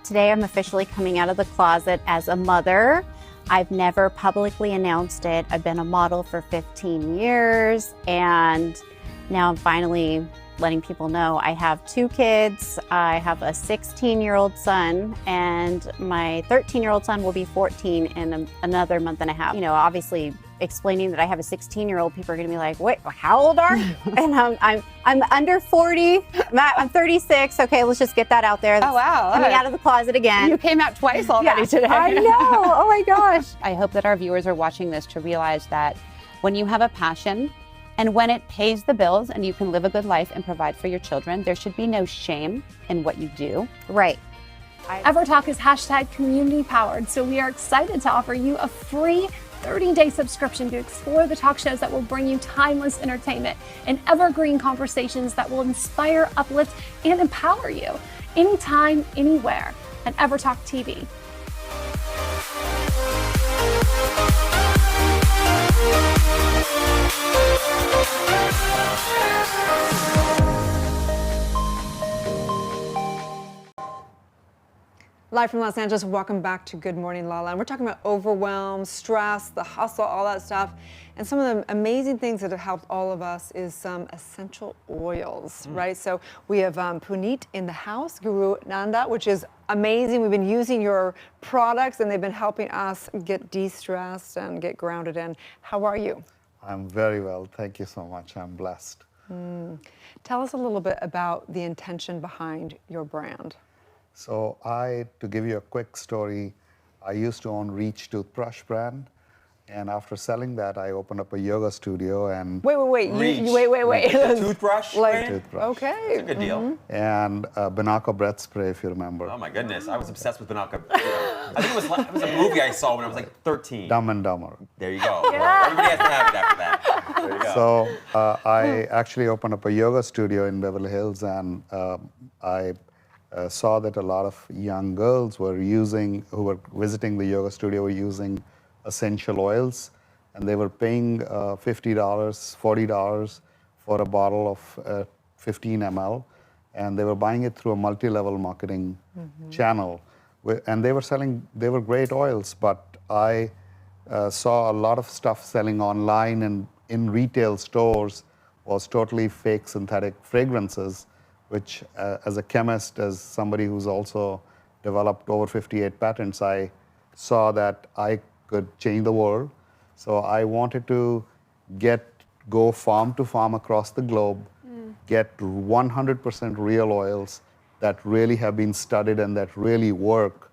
Speaker 9: Today I'm officially coming out of the closet as a mother. I've never publicly announced it. I've been a model for 15 years, and now I'm finally letting people know I have 2 kids. I have a 16-year-old son, and my 13-year-old son will be 14 in another month and a half. You know, obviously explaining that I have a 16-year-old, people are gonna be like, wait, how old are you? And I'm under 40, I'm 36. Okay, let's just get that out there.
Speaker 18: Oh, wow.
Speaker 9: Coming out of the closet again.
Speaker 18: You came out twice already today.
Speaker 9: I know, oh my gosh.
Speaker 7: I hope that our viewers are watching this to realize that when you have a passion and when it pays the bills and you can live a good life and provide for your children, there should be no shame in what you do.
Speaker 9: Right.
Speaker 3: EverTalk is hashtag community powered, so we are excited to offer you a free 30-day subscription to explore the talk shows that will bring you timeless entertainment and evergreen conversations that will inspire, uplift, and empower you anytime, anywhere at EverTalk TV.
Speaker 1: Live from Los Angeles, welcome back to Good Morning LaLa. And we're talking about overwhelm, stress, the hustle, all that stuff. And some of the amazing things that have helped all of us is some essential oils, right? So we have Puneet in the house, Guru Nanda, which is amazing. We've been using your products and they've been helping us get de-stressed and get grounded in. How are you?
Speaker 11: I'm very well. Thank you so much. I'm blessed.
Speaker 1: Tell us a little bit about the intention behind your brand.
Speaker 11: So to give you a quick story, I used to own Reach toothbrush brand. And after selling that, I opened up a yoga studio and...
Speaker 1: Wait.
Speaker 2: Wait. Toothbrush?
Speaker 11: Toothbrush.
Speaker 1: Okay.
Speaker 2: That's a good deal.
Speaker 11: And Banaka breath spray, if you remember.
Speaker 2: Oh my goodness, I was obsessed with Banaka. I think it was a movie I saw when I was like 13.
Speaker 11: Dumb and Dumber.
Speaker 2: There you go. Everybody has to have it after that. There you go.
Speaker 11: So I actually opened up a yoga studio in Beverly Hills, and I saw that a lot of young girls who were visiting the yoga studio were using essential oils, and they were paying $50, $40 for a bottle of 15 ml, and they were buying it through a multi-level marketing channel. And they were great oils, but I saw a lot of stuff selling online and in retail stores was totally fake synthetic fragrances, which as a chemist, as somebody who's also developed over 58 patents, I saw that I could change the world. So I wanted to go farm to farm across the globe, get 100% real oils that really have been studied and that really work,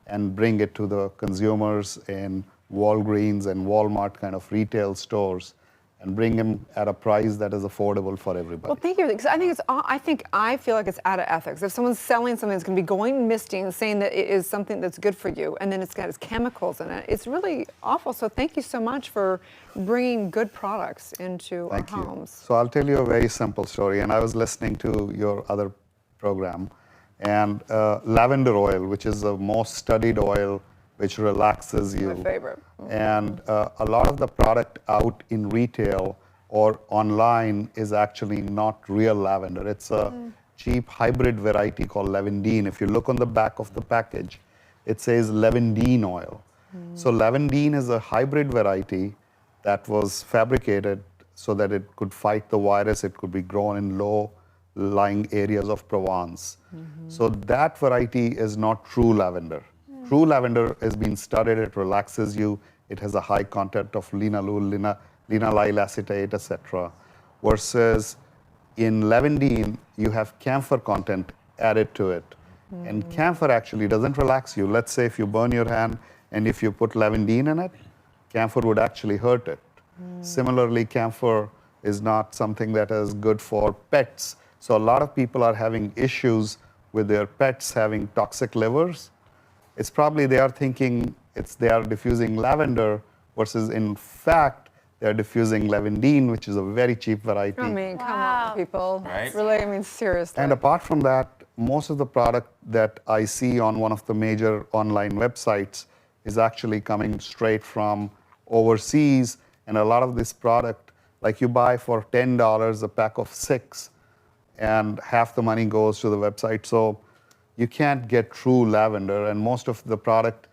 Speaker 11: and bring it to the consumers in Walgreens and Walmart kind of retail stores, and bring them at a price that is affordable for everybody.
Speaker 1: Well, thank you. Because I feel like it's out of ethics. If someone's selling something that's going to be going misty and saying that it is something that's good for you, and then it's got its chemicals in it, it's really awful. So thank you so much for bringing good products into our homes.
Speaker 11: So I'll tell you a very simple story. And I was listening to your other program, and lavender oil, which is the most studied oil, which relaxes you.
Speaker 1: My favorite.
Speaker 11: And a lot of the product out in retail or online is actually not real lavender. It's a cheap hybrid variety called lavendine. If you look on the back of the package, it says lavendine oil. So lavendine is a hybrid variety that was fabricated so that it could fight the virus. It could be grown in low-lying areas of Provence. So that variety is not true lavender. True lavender has been studied. It relaxes you. It has a high content of linalool, linalyl acetate, etc. Versus in lavendine, you have camphor content added to it. And camphor actually doesn't relax you. Let's say if you burn your hand and if you put lavendine in it, camphor would actually hurt it. Similarly, camphor is not something that is good for pets. So a lot of people are having issues with their pets having toxic livers. It's probably they are thinking they are diffusing lavender versus in fact they're diffusing lavendine, which is a very cheap variety.
Speaker 1: I mean, come on, people.
Speaker 2: Right?
Speaker 1: Really, I mean, seriously.
Speaker 11: And apart from that, most of the product that I see on one of the major online websites is actually coming straight from overseas. And a lot of this product, like you buy for $10 a pack of 6, and half the money goes to the website. So you can't get true lavender. And most of the product,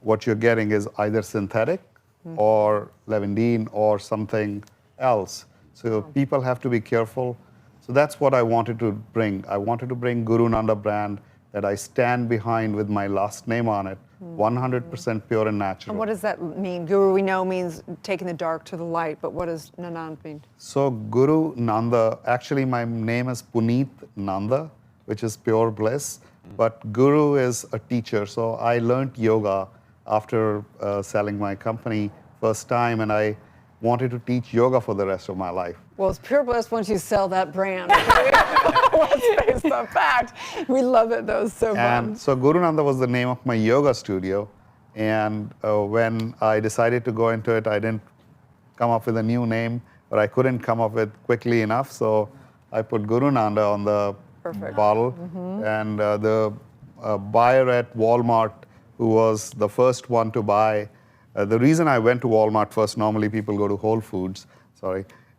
Speaker 11: what you're getting is either synthetic or lavendine or something else. So people have to be careful. So that's what I wanted to bring. I wanted to bring Guru Nanda brand that I stand behind with my last name on it, 100% pure and natural.
Speaker 1: And what does that mean? Guru, we know, means taking the dark to the light, but what does Nanand mean?
Speaker 11: So Guru Nanda, actually my name is Puneet Nanda, which is pure bliss, but Guru is a teacher. So I learned yoga after selling my company first time, and I wanted to teach yoga for the rest of my life.
Speaker 1: Well, it's pure bliss once you sell that brand. Let's face the fact. We love it, though. So fun.
Speaker 11: And so Guru Nanda was the name of my yoga studio. And when I decided to go into it, I didn't come up with a new name, but I couldn't come up with quickly enough. So I put Guru Nanda on the bottle. And the buyer at Walmart, who was the first one to buy, the reason I went to Walmart first, normally people go to Whole Foods,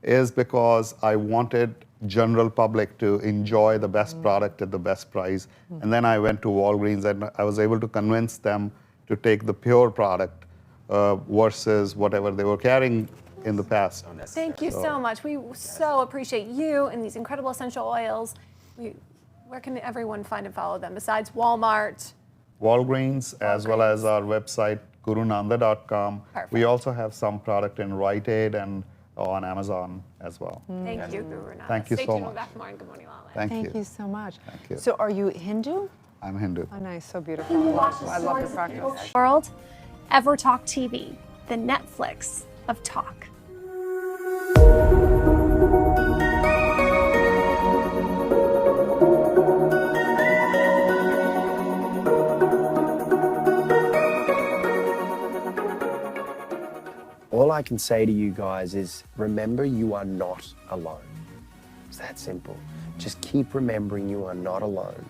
Speaker 11: is because I wanted general public to enjoy the best product at the best price. And then I went to Walgreens and I was able to convince them to take the pure product versus whatever they were carrying in the past.
Speaker 3: Thank you so much. We so appreciate you and these incredible essential oils. Where can everyone find and follow them besides Walmart?
Speaker 11: Walgreens, as well as our website, gurunanda.com. We also have some product in Rite Aid and on Amazon as well.
Speaker 3: Thank you, Guru Nanda.
Speaker 11: Thank you
Speaker 3: Stay
Speaker 11: so
Speaker 3: tuned.
Speaker 11: much.
Speaker 3: Back tomorrow and Good Morning LaLa.
Speaker 11: Thank you.
Speaker 1: So much.
Speaker 11: Thank you.
Speaker 1: So are you Hindu?
Speaker 11: I'm Hindu.
Speaker 1: Oh, nice. So beautiful. I love your practice.
Speaker 3: World, EverTalk TV, the Netflix of talk.
Speaker 6: All I can say to you guys is remember you are not alone. It's that simple. Just keep remembering you are not alone.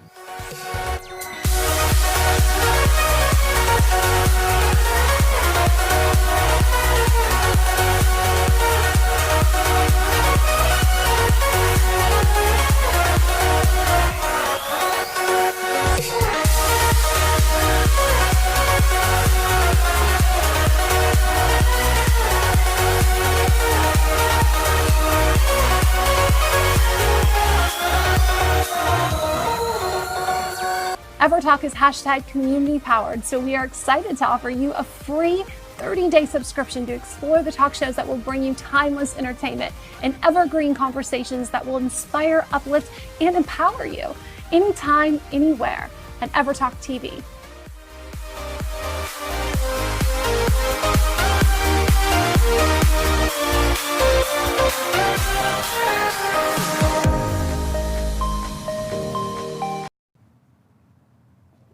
Speaker 3: EverTalk is hashtag community powered, so we are excited to offer you a free 30-day subscription to explore the talk shows that will bring you timeless entertainment and evergreen conversations that will inspire, uplift, and empower you anytime, anywhere at EverTalk TV.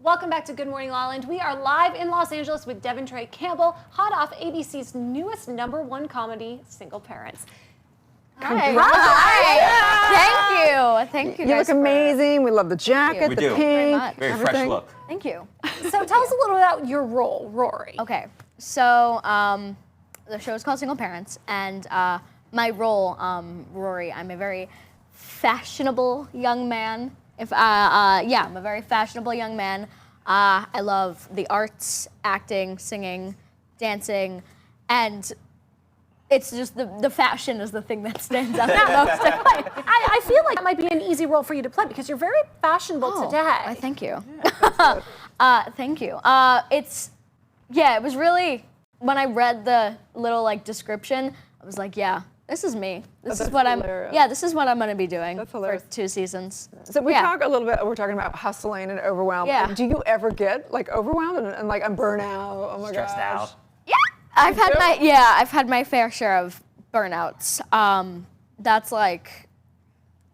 Speaker 3: Welcome back to Good Morning LaLa. We are live in Los Angeles with Devin Trey Campbell, hot off ABC's newest #1 comedy, Single Parents.
Speaker 4: Hi. Thank you.
Speaker 1: You look amazing. We love the jacket,
Speaker 2: We
Speaker 1: the
Speaker 2: do.
Speaker 1: pink,
Speaker 2: Very
Speaker 1: everything.
Speaker 2: fresh look.
Speaker 4: Thank you.
Speaker 3: So tell us a little about your role, Rory.
Speaker 13: Okay, so the show is called Single Parents, and my role, Rory, I'm a very fashionable young man. I'm a very fashionable young man. I love the arts, acting, singing, dancing, and it's just the fashion is the thing that stands out the most.
Speaker 3: I feel like that might be an easy role for you to play because you're very fashionable today.
Speaker 13: Thank you. Thank you. It was really, when I read the little like description, I was like, yeah, this is me. This is what this is what I'm going to be doing for 2 seasons.
Speaker 1: So we talk a little bit, we're talking about hustling and overwhelm.
Speaker 13: Yeah.
Speaker 1: Do you ever get like overwhelmed and like I'm burnout? Oh my
Speaker 2: Stressed
Speaker 1: gosh.
Speaker 2: out.
Speaker 13: Yeah. I've had my fair share of burnouts. That's like,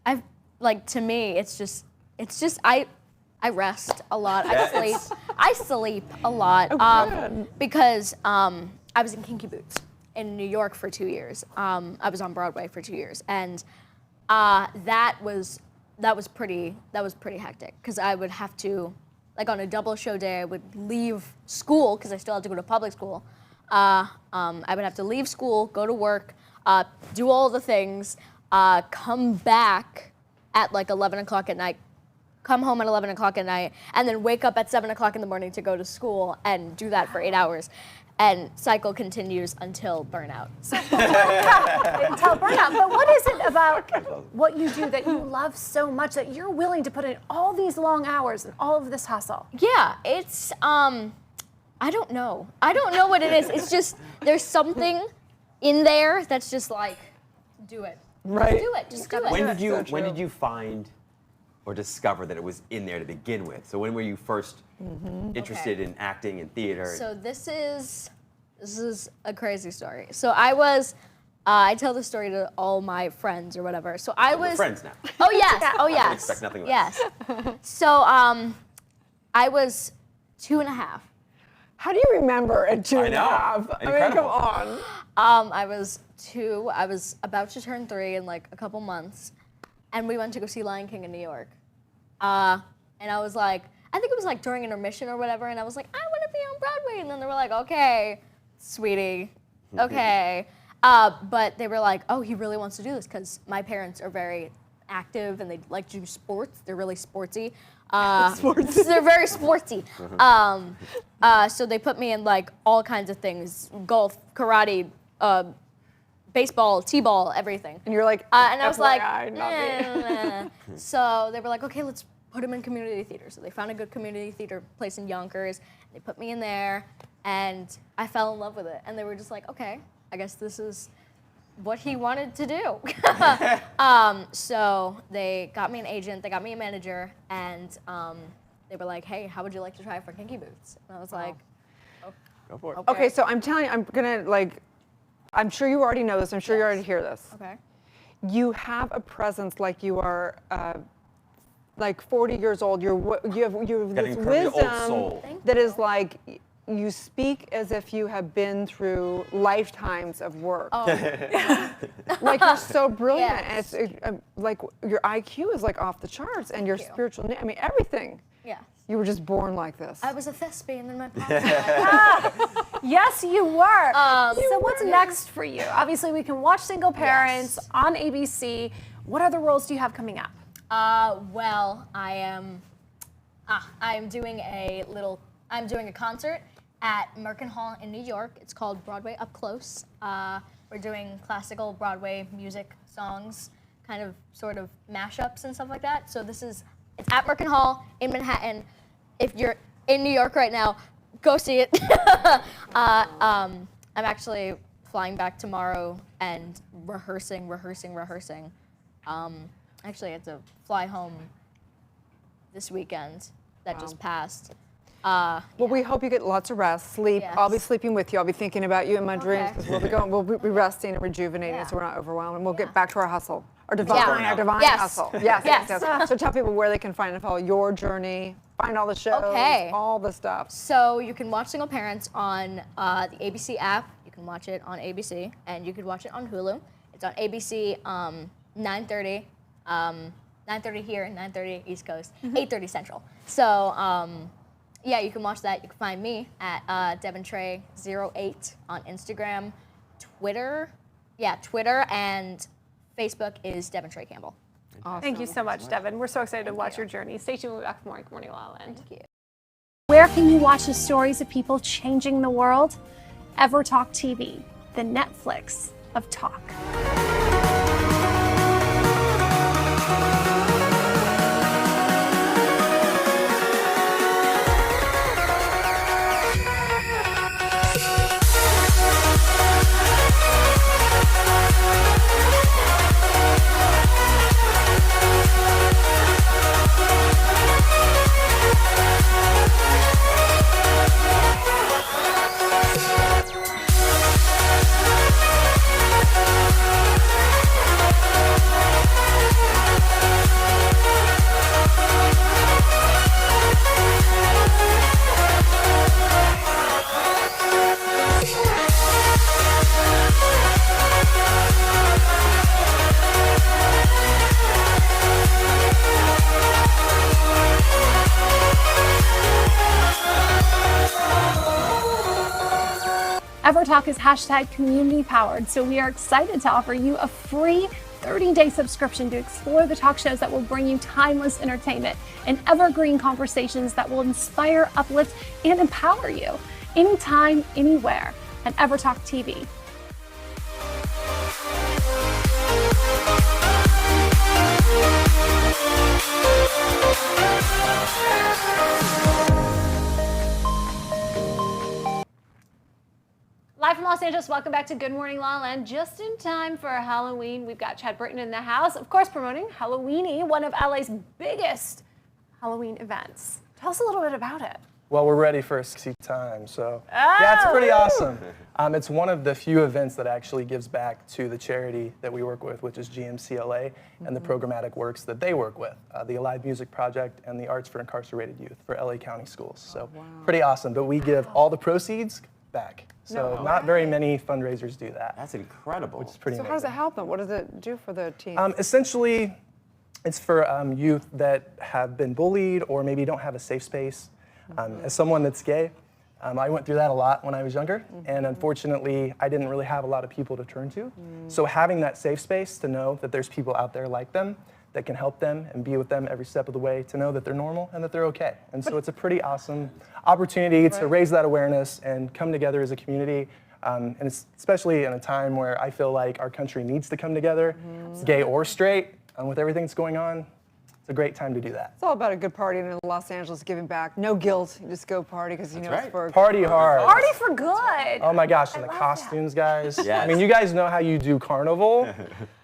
Speaker 13: to me, it's just I rest a lot. I sleep a lot. Because I was in Kinky Boots in New York for 2 years. I was on Broadway for 2 years, and that was pretty hectic because I would have to, like on a double show day, I would leave school because I still had to go to public school. I would have to leave school, go to work, do all the things, come back at like 11 o'clock at night, come home at 11 o'clock at night, and then wake up at 7 o'clock in the morning to go to school and do that for 8 hours. And cycle continues until burnout.
Speaker 3: Until burnout. But what is it about what you do that you love so much that you're willing to put in all these long hours and all of this hustle?
Speaker 13: Yeah, it's, I don't know. I don't know what it is. It's just, there's something in there that's just like, do it.
Speaker 1: Right.
Speaker 13: Do it, just do it.
Speaker 2: When did you find or discover that it was in there to begin with? So when were you first interested in acting and theater?
Speaker 13: So this is a crazy story. So I was, I tell the story to all my friends or whatever. So
Speaker 2: We're friends now.
Speaker 13: Oh yes, oh
Speaker 2: I
Speaker 13: yes.
Speaker 2: would expect nothing less.
Speaker 13: Yes. So I was 2.5.
Speaker 1: How do you remember at 2.5? I mean, come on.
Speaker 13: I was 2. I was about to turn 3 in like a couple months, and we went to go see Lion King in New York. And I was like, I think it was like during intermission or whatever, and I was like, I want to be on Broadway. And then they were like, okay, sweetie, okay. But they were like, oh, he really wants to do this because my parents are very active and they like to do sports. They're really sportsy. They're very sporty. So they put me in like all kinds of things, golf, karate, baseball, t-ball, everything.
Speaker 1: And you're like,
Speaker 13: and I was like,
Speaker 1: not me.
Speaker 13: So they were like, okay, let's put him in community theater. So they found a good community theater place in Yonkers. They put me in there, and I fell in love with it. And they were just like, okay, I guess this is what he wanted to do. So they got me an agent, they got me a manager, and they were like, hey, how would you like to try for Kinky Boots? And I was like, oh,
Speaker 2: go for it.
Speaker 1: Okay, so I'm telling you, I'm gonna like, I'm sure you already know this. I'm sure you already hear this.
Speaker 13: Okay.
Speaker 1: You have a presence like you are, like 40 years old. You have this wisdom that is like, you speak as if you have been through lifetimes of work.
Speaker 13: Oh.
Speaker 1: Like you're so brilliant.
Speaker 13: Yes.
Speaker 1: And it's like your IQ is like off the charts, and your spiritual. I mean everything.
Speaker 13: Yeah.
Speaker 1: You were just born like this.
Speaker 13: I was a thespian in my past.
Speaker 3: Yes, you were. So what's next for you? Obviously, we can watch Single Parents on ABC. What other roles do you have coming up?
Speaker 13: Well, I'm doing a concert at Merkin Hall in New York. It's called Broadway Up Close. We're doing classical Broadway music songs, kind of sort of mashups and stuff like that. So it's at Merkin Hall in Manhattan. If you're in New York right now, go see it. I'm actually flying back tomorrow and rehearsing. Actually, I had to fly home this weekend that just passed.
Speaker 1: Well, we hope you get lots of rest, sleep.
Speaker 13: Yes.
Speaker 1: I'll be sleeping with you. I'll be thinking about you in my dreams because we'll be resting and rejuvenating so we're not overwhelmed. And we'll get back to our hustle, our divine hustle. Yes. So tell people where they can find and follow your journey, find all the shows, all the stuff.
Speaker 13: So you can watch Single Parents on the ABC app. You can watch it on ABC, and you can watch it on Hulu. It's on ABC 9:30. 9:30 here and 9:30 East Coast, 8:30 Central. So yeah, you can watch that. You can find me at DevonTrey08 on Instagram, Twitter. Yeah, Twitter and Facebook is Devon Trey Campbell.
Speaker 3: Awesome. Thank you so much, Devon. We're so excited to watch your journey. Stay tuned. We'll be back for more Good Morning La La Land.
Speaker 13: Thank you.
Speaker 8: Where can you watch the stories of people changing the world? EverTalk TV, the Netflix of talk. EverTalk is hashtag community powered, so we are excited to offer you a free 30-day subscription to explore the talk shows that will bring you timeless entertainment and evergreen conversations that will inspire, uplift, and empower you anytime, anywhere at EverTalk TV.
Speaker 3: Live from Los Angeles, welcome back to Good Morning La Land. Just in time for Halloween, we've got Chad Britton in the house, of course promoting Halloweeny, one of LA's biggest Halloween events. Tell us a little bit about it.
Speaker 5: Well, we're ready for a sexy time, so yeah, it's pretty awesome. It's one of the few events that actually gives back to the charity that we work with, which is GMCLA, and the programmatic works that they work with, the Alive Music Project and the Arts for Incarcerated Youth for LA County Schools. So pretty awesome, but we give all the proceeds back. So not very many fundraisers do that.
Speaker 2: That's incredible.
Speaker 5: Which is pretty
Speaker 1: So
Speaker 5: amazing.
Speaker 1: how does it help them? What does it do for the team?
Speaker 5: Essentially, it's for youth that have been bullied or maybe don't have a safe space. As someone that's gay, I went through that a lot when I was younger, and unfortunately, I didn't really have a lot of people to turn to. So having that safe space to know that there's people out there like them that can help them and be with them every step of the way, to know that they're normal and that they're okay. And so it's a pretty awesome opportunity to raise that awareness and come together as a community. And it's especially in a time where I feel like our country needs to come together, gay or straight, with everything that's going on. It's a great time to do that.
Speaker 1: It's all about a good party in Los Angeles, giving back. No guilt. You just go party because you know it's for
Speaker 5: Party hard.
Speaker 3: Party for good.
Speaker 5: Oh my gosh, and the costumes, guys.
Speaker 2: Yes.
Speaker 5: I mean, you guys know how you do carnival.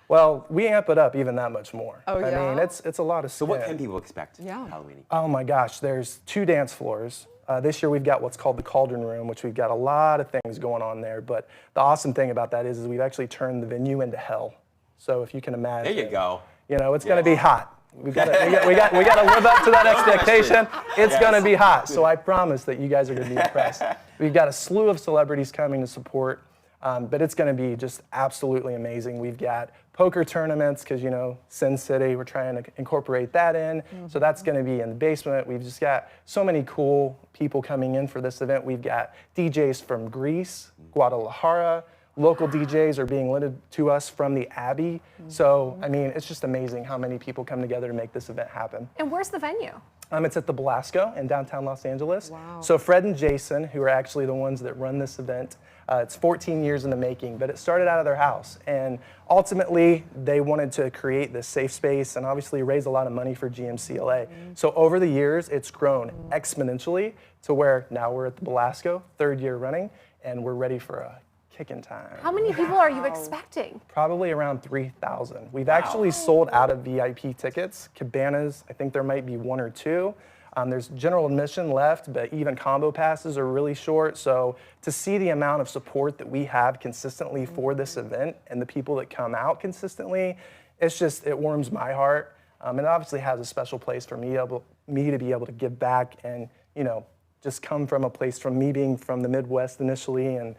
Speaker 5: Well, we amp it up even that much more.
Speaker 1: Oh,
Speaker 5: I
Speaker 1: yeah?
Speaker 5: mean, it's a lot of
Speaker 2: So what
Speaker 5: skin.
Speaker 2: can people expect
Speaker 1: Yeah.
Speaker 2: Halloween?
Speaker 5: Oh my gosh, there's 2 dance floors. This year we've got what's called the Cauldron Room, which we've got a lot of things going on there. But the awesome thing about that is we've actually turned the venue into hell. So if you can imagine.
Speaker 2: There you go.
Speaker 5: You know, it's going to be hot. We got to live up to that expectation. It's going to be hot. So I promise that you guys are going to be impressed. We've got a slew of celebrities coming to support, but it's going to be just absolutely amazing. We've got poker tournaments because, you know, Sin City, we're trying to incorporate that in. So that's going to be in the basement. We've just got so many cool people coming in for this event. We've got DJs from Greece, Guadalajara. Local DJs are being lended to us from the Abbey. So, I mean, it's just amazing how many people come together to make this event happen.
Speaker 3: And where's the venue?
Speaker 5: It's at the Belasco in downtown Los Angeles. Wow. So Fred and Jason, who are actually the ones that run this event, it's 14 years in the making, but it started out of their house. And ultimately, they wanted to create this safe space and obviously raise a lot of money for GMCLA. So over the years, it's grown exponentially to where now we're at the Belasco, 3rd year running, and we're ready for a kicking time.
Speaker 3: How many people are you expecting?
Speaker 5: Probably around 3,000. We've actually sold out of VIP tickets. Cabanas, I think there might be 1 or 2. There's general admission left, but even combo passes are really short. So to see the amount of support that we have consistently for this event and the people that come out consistently, it warms my heart. It obviously has a special place for me to be able to give back and, you know, just come from a place from me being from the Midwest initially and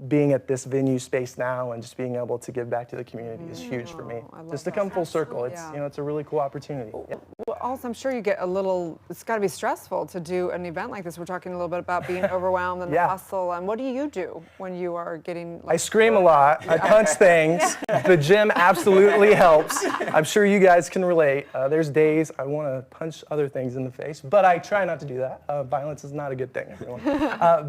Speaker 5: being at this venue space now and just being able to give back to the community is huge for me. Just to come full circle, it's you know, it's a really cool opportunity. Yeah.
Speaker 1: Well, also, I'm sure you get it's got to be stressful to do an event like this. We're talking a little bit about being overwhelmed and the hustle. And what do you do when you are getting?
Speaker 5: I scream a lot. I punch things. The gym absolutely helps. I'm sure you guys can relate. There's days I want to punch other things in the face, but I try not to do that. Violence is not a good thing, everyone.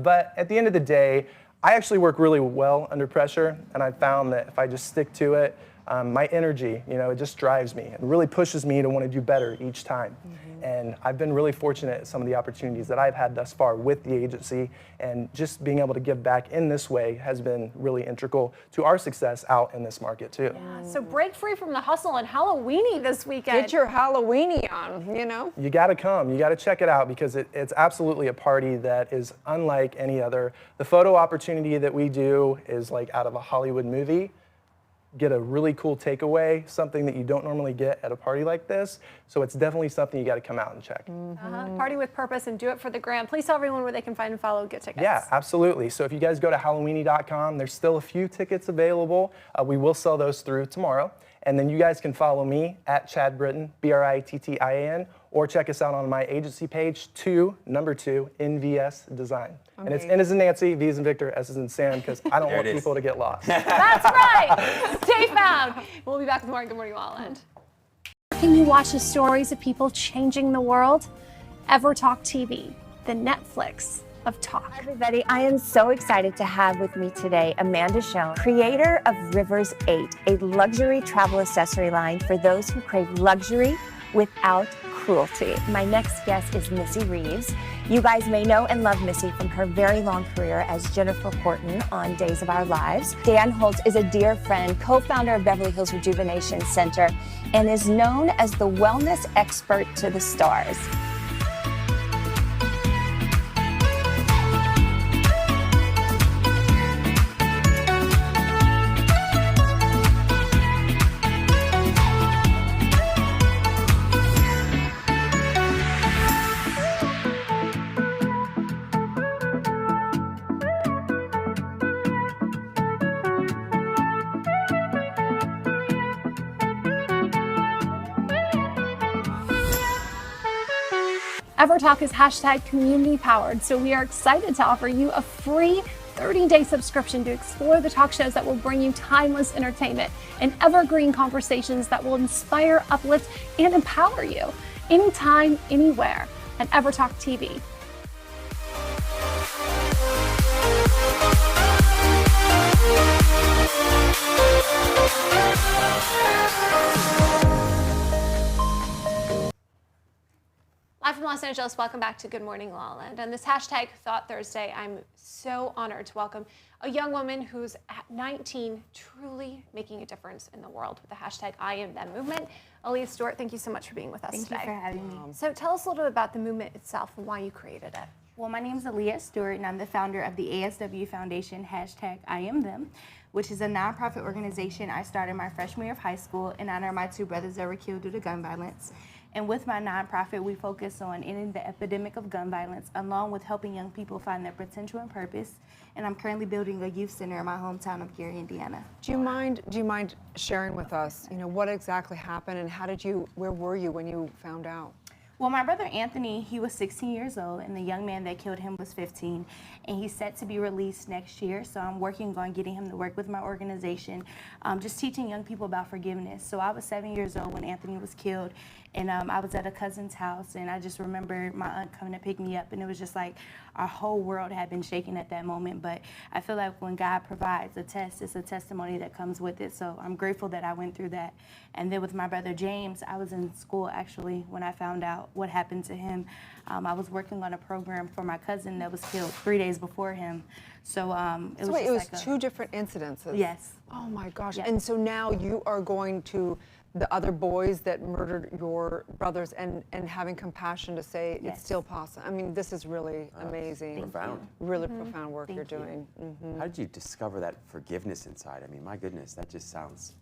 Speaker 5: But at the end of the day, I actually work really well under pressure, and I've found that if I just stick to it, my energy, you know, it just drives me. It really pushes me to want to do better each time. And I've been really fortunate at some of the opportunities that I've had thus far with the agency, and just being able to give back in this way has been really integral to our success out in this market too.
Speaker 3: So break free from the hustle and Halloweeny this weekend.
Speaker 1: Get your Halloweeny on, you know?
Speaker 5: You got to come. You got to check it out because it's absolutely a party that is unlike any other. The photo opportunity that we do is like out of a Hollywood movie. Get a really cool takeaway, something that you don't normally get at a party like this. So it's definitely something you got to come out and check.
Speaker 3: Party with purpose and do it for the gram. Please tell everyone where they can find and follow, get tickets.
Speaker 5: Yeah, absolutely. So if you guys go to Halloweeny.com, there's still a few tickets available. We will sell those through tomorrow. And then you guys can follow me at Chad Britton, Brittin, or check us out on my agency page, number 2, NVS Design. And it's N as in Nancy, V as in Victor, S as in Sam, because I don't want people to get lost.
Speaker 3: That's right. Stay found. We'll be back with more on Good Morning La La Land.
Speaker 8: Can you watch the stories of people changing the world? EverTalk TV, the Netflix of talk.
Speaker 14: Hi everybody, I am so excited to have with me today Amanda Schoen, creator of Rivers 8, a luxury travel accessory line for those who crave luxury without cruelty. My next guest is Missy Reeves. You guys may know and love Missy from her very long career as Jennifer Horton on Days of Our Lives. Dan Holtz is a dear friend, co-founder of Beverly Hills Rejuvenation Center, and is known as the wellness expert to the stars.
Speaker 8: EverTalk is #community powered, so we are excited to offer you a free 30-day subscription to explore the talk shows that will bring you timeless entertainment and evergreen conversations that will inspire, uplift, and empower you anytime, anywhere at EverTalk TV.
Speaker 3: Live from Los Angeles, welcome back to Good Morning La La Land. And this #Thought Thursday, I'm so honored to welcome a young woman who's at 19 truly making a difference in the world with the #IamThem movement. Aaliyah Stewart, thank you so much for being with us today.
Speaker 15: Thank you for having me.
Speaker 3: So tell us a little bit about the movement itself and why you created it.
Speaker 15: Well, my name is Aaliyah Stewart, and I'm the founder of the ASW Foundation #IamThem, which is a nonprofit organization I started my freshman year of high school in honor of my 2 brothers that were killed due to gun violence. And with my nonprofit, we focus on ending the epidemic of gun violence, along with helping young people find their potential and purpose. And I'm currently building a youth center in my hometown of Gary, Indiana.
Speaker 1: Do you mind sharing with us, what exactly happened and where were you when you found out?
Speaker 15: Well, my brother Anthony, he was 16 years old, and the young man that killed him was 15, and he's set to be released next year. So I'm working on getting him to work with my organization, just teaching young people about forgiveness. So I was 7 years old when Anthony was killed, and I was at a cousin's house, and I just remember my aunt coming to pick me up, and it was just like our whole world had been shaken at that moment. But I feel like when God provides a test, it's a testimony that comes with it. So I'm grateful that I went through that. And then with my brother James, I was in school actually when I found out what happened to him. I was working on a program for my cousin that was killed 3 days before him. So it was
Speaker 1: 2 different incidences.
Speaker 15: Yes.
Speaker 1: Oh my gosh.
Speaker 15: Yes.
Speaker 1: And so now you are going to the other boys that murdered your brothers and having compassion to say it's still possible. I mean, this is really amazing.
Speaker 2: Profound.
Speaker 1: Really profound work you're doing.
Speaker 2: How did you discover that forgiveness inside? I mean, my goodness, that just sounds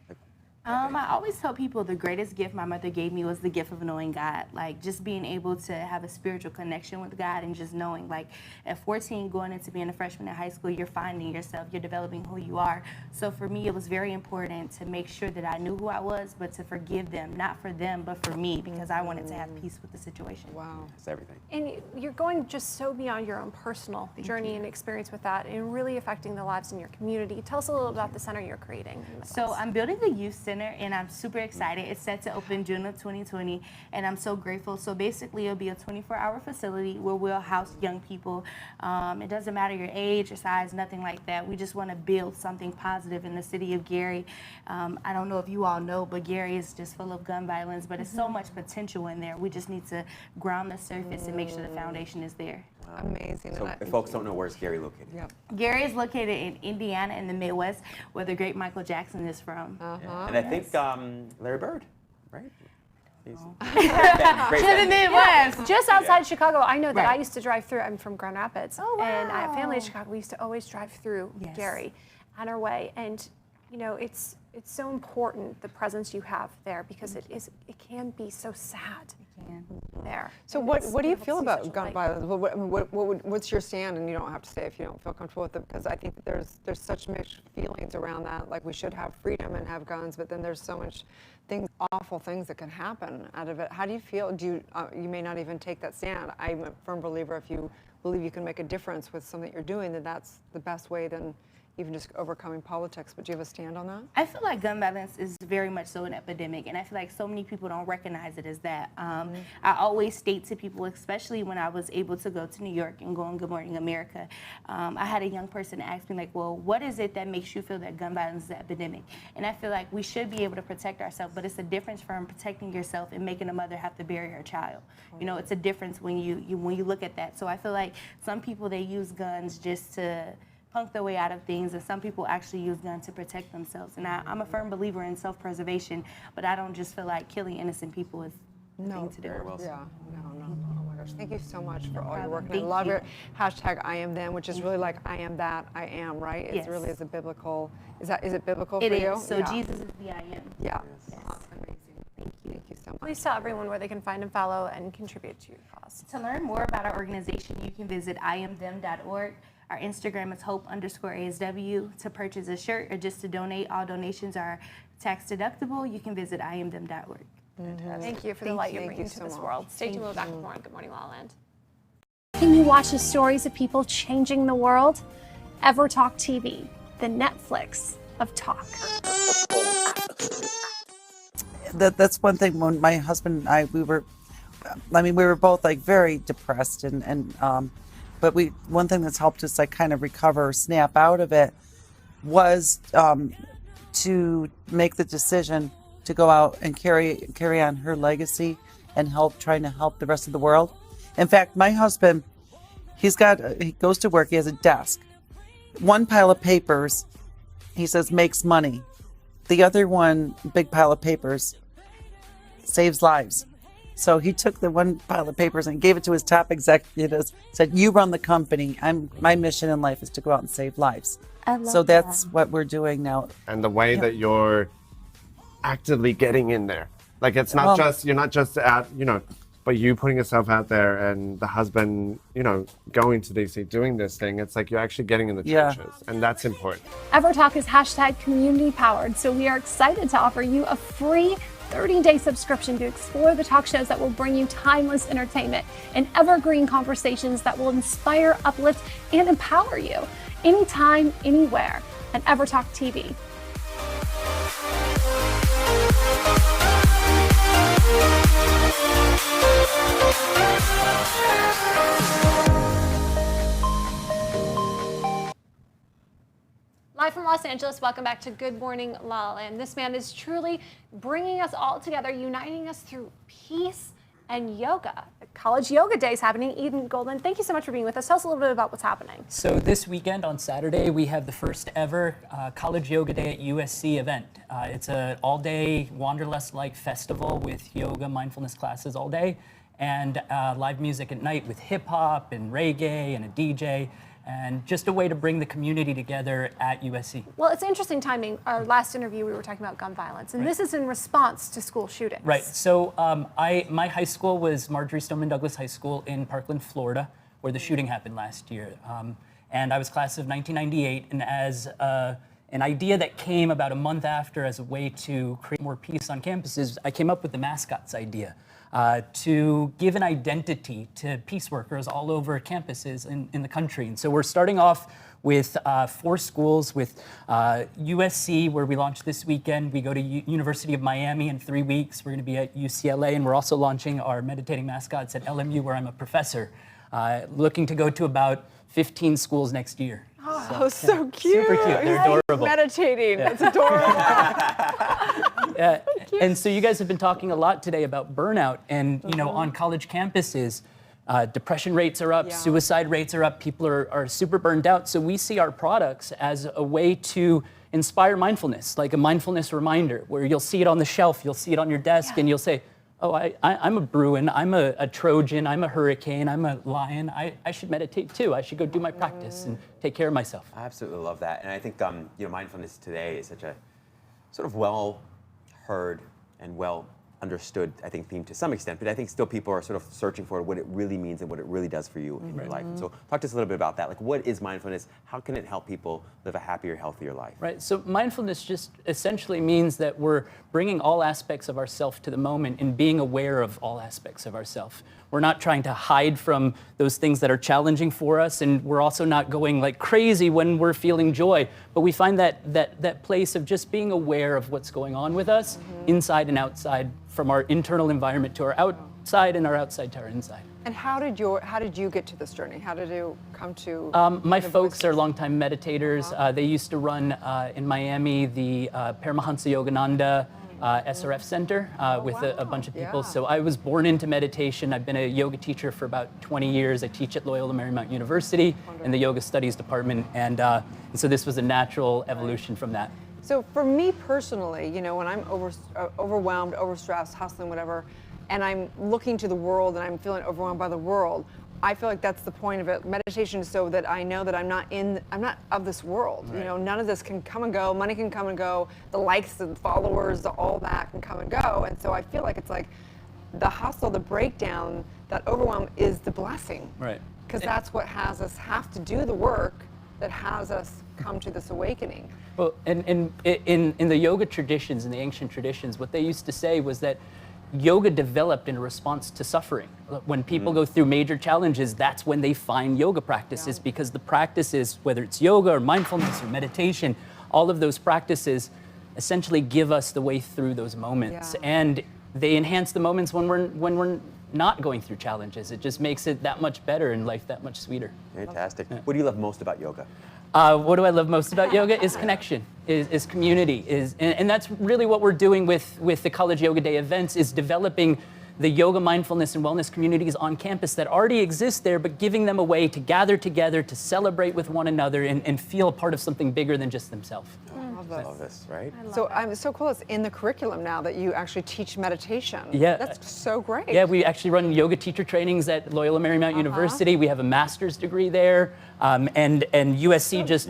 Speaker 2: like...
Speaker 15: I always tell people the greatest gift my mother gave me was the gift of knowing God. Like, just being able to have a spiritual connection with God and just knowing, like, at 14, going into being a freshman in high school, you're finding yourself, you're developing who you are. So for me, it was very important to make sure that I knew who I was, but to forgive them, not for them, but for me, because I wanted to have peace with the situation.
Speaker 1: Wow.
Speaker 2: That's everything.
Speaker 3: And you're going just so beyond your own personal journey and experience with that and really affecting the lives in your community. Tell us a little about the center you're creating.
Speaker 15: So I'm building a youth center, and I'm super excited. It's set to open June of 2020, and I'm so grateful. So basically, it'll be a 24-hour facility where we'll house young people. It doesn't matter your age or size, nothing like that. We just want to build something positive in the city of Gary. I don't know if you all know, but Gary is just full of gun violence, but it's so much potential in there. We just need to ground the surface and make sure the foundation is there.
Speaker 1: Amazing.
Speaker 2: So if folks don't know, where's Gary located?
Speaker 1: Yep.
Speaker 15: Gary is located in Indiana in the Midwest, where the great Michael Jackson is from.
Speaker 2: And I think Larry Bird, right? He's
Speaker 3: To the Midwest. Just outside Chicago. I know that
Speaker 15: Right.
Speaker 3: I used to drive through. I'm from Grand Rapids.
Speaker 15: Oh, wow.
Speaker 3: And I have family in Chicago. We used to always drive through Gary on our way. And you know, it's so important, the presence you have there, because it can be so sad. It can. There.
Speaker 1: So what do you feel about gun violence? What's your stand? And you don't have to say if you don't feel comfortable with it, because I think that there's such mixed feelings around that. Like, we should have freedom and have guns, but then there's so much awful things that can happen out of it. How do you feel? Do you may not even take that stand. I'm a firm believer, if you believe you can make a difference with something that you're doing, then that's the best way than even just overcoming politics. But do you have a stand on that?
Speaker 15: I feel like gun violence is very much so an epidemic, and I feel like so many people don't recognize it as that. I always state to people, especially when I was able to go to New York and go on Good Morning America, I had a young person ask me, like, well, what is it that makes you feel that gun violence is an epidemic? And I feel like we should be able to protect ourselves, but it's a difference from protecting yourself and making a mother have to bury her child. You know, it's a difference when you look at that. So I feel like some people, they use guns just to punk their way out of things, and some people actually use guns to protect themselves. And I'm a firm believer in self-preservation, but I don't just feel like killing innocent people is the thing to do.
Speaker 1: Yeah, no. Oh my gosh, thank you so much for all your work. And I love your hashtag I am them, which is really like I am that I am, right?
Speaker 15: Yes.
Speaker 1: It really is a biblical. Is it biblical for
Speaker 15: you?
Speaker 1: you?
Speaker 15: It is. So yeah. Jesus is the I am.
Speaker 1: Yeah.
Speaker 15: Yes.
Speaker 1: Amazing. Thank you so much.
Speaker 3: Please tell everyone where they can find and follow and contribute to your cause.
Speaker 15: To learn more about our organization, you can visit iamthem.org. Our Instagram is hope_ASW. To purchase a shirt or just to donate, all donations are tax deductible. You can visit iamthem.org.
Speaker 3: Thank you for the light you're bringing to this world. Stay tuned. We'll be back with more on Good Morning La La Land.
Speaker 8: Can you watch the stories of people changing the world? EverTalk TV, the Netflix of talk.
Speaker 16: That's one thing. When my husband and I, we were both like very depressed, but one thing that's helped us like kind of recover or snap out of it was to make the decision to go out and carry on her legacy and trying to help the rest of the world. In fact, my husband, he goes to work, he has a desk. One pile of papers, he says, makes money. The other one, big pile of papers, saves lives. So he took the one pile of papers and gave it to his top executives, said, you run the company. My mission in life is to go out and save lives. So that's what we're doing now.
Speaker 17: And the way that you're actively getting in there. Like, it's not you're not just at, but you putting yourself out there and the husband, going to DC, doing this thing. It's like you're actually getting in the trenches, and that's important.
Speaker 8: EverTalk is hashtag community powered, so we are excited to offer you a free 30-day subscription to explore the talk shows that will bring you timeless entertainment and evergreen conversations that will inspire, uplift, and empower you anytime, anywhere at EverTalk TV.
Speaker 3: Live from Los Angeles, welcome back to Good Morning La La Land. This man is truly bringing us all together, uniting us through peace and yoga. The College Yoga Day is happening. Eden Golden, thank you so much for being with us. Tell us a little bit about what's happening.
Speaker 21: So this weekend on Saturday, we have the first ever College Yoga Day at USC event. It's an all-day Wanderlust-like festival with yoga, mindfulness classes all day, and live music at night with hip-hop and reggae and a DJ. And just a way to bring the community together at USC.
Speaker 3: Well, it's interesting timing. Our last interview, we were talking about gun violence, and this is in response to school shootings.
Speaker 21: Right. So my high school was Marjorie Stoneman Douglas High School in Parkland, Florida, where the shooting happened last year. And I was class of 1998, and as an idea that came about a month after as a way to create more peace on campuses, I came up with the mascots idea. To give an identity to peace workers all over campuses in the country. And so we're starting off with 4 schools, with USC, where we launched this weekend. We go to University of Miami in 3 weeks. We're going to be at UCLA, and we're also launching our meditating mascots at LMU, where I'm a professor. Looking to go to about 15 schools next year.
Speaker 1: Oh, so cute.
Speaker 21: Super cute. They're adorable.
Speaker 1: Meditating. That's adorable.
Speaker 21: And so you guys have been talking a lot today about burnout, and on college campuses, depression rates are up, suicide rates are up, people are super burned out. So we see our products as a way to inspire mindfulness, like a mindfulness reminder, where you'll see it on the shelf, you'll see it on your desk, and you'll say, oh, I'm a Bruin, I'm a Trojan, I'm a hurricane, I'm a lion. I should meditate too. I should go do my practice and take care of myself.
Speaker 2: I absolutely love that. And I think mindfulness today is such a sort of well heard and well understood, I think, theme to some extent, but I think still people are sort of searching for what it really means and what it really does for you in your life. And so talk to us a little bit about that. Like, what is mindfulness? How can it help people live a happier, healthier life?
Speaker 21: Right, so mindfulness just essentially means that we're bringing all aspects of ourself to the moment and being aware of all aspects of ourself. We're not trying to hide from those things that are challenging for us, and we're also not going like crazy when we're feeling joy, but we find that place of just being aware of what's going on with us, inside and outside, from our internal environment to our outside and our outside to our inside.
Speaker 1: And how did you get to this journey? How did you come to?
Speaker 21: My folks are longtime meditators. They used to run in Miami the Paramahansa Yogananda SRF Center with a bunch of people. So I was born into meditation. I've been a yoga teacher for about 20 years. I teach at Loyola Marymount University in the Yoga Studies department, and so this was a natural evolution from that.
Speaker 1: So for me personally, when I'm overwhelmed, overstressed, hustling, whatever, and I'm looking to the world and I'm feeling overwhelmed by the world, I feel like that's the point of it. Meditation is so that I know that I'm not of this world. Right. None of this can come and go. Money can come and go. The likes and followers, all that can come and go. And so I feel like it's like the hustle, the breakdown, that overwhelm is the blessing.
Speaker 21: Right.
Speaker 1: Because that's what has us have to do the work that has us come to this awakening.
Speaker 21: Well, and in the yoga traditions, in the ancient traditions, what they used to say was that yoga developed in response to suffering. When people go through major challenges, that's when they find yoga practices, because the practices, whether it's yoga or mindfulness or meditation, all of those practices essentially give us the way through those moments. And they enhance the moments when we're not going through challenges. It just makes it that much better and life that much sweeter.
Speaker 2: Fantastic. What do you love most about yoga?
Speaker 21: What do I love most about yoga is connection, is community, and that's really what we're doing with the College Yoga Day events, is developing the yoga, mindfulness, and wellness communities on campus that already exist there, but giving them a way to gather together, to celebrate with one another, and feel a part of something bigger than just themselves.
Speaker 2: I love this, right?
Speaker 1: So I'm so cool. It's in the curriculum now that you actually teach meditation.
Speaker 21: Yeah.
Speaker 1: That's so great.
Speaker 21: Yeah, we actually run yoga teacher trainings at Loyola Marymount University. We have a master's degree there, and USC just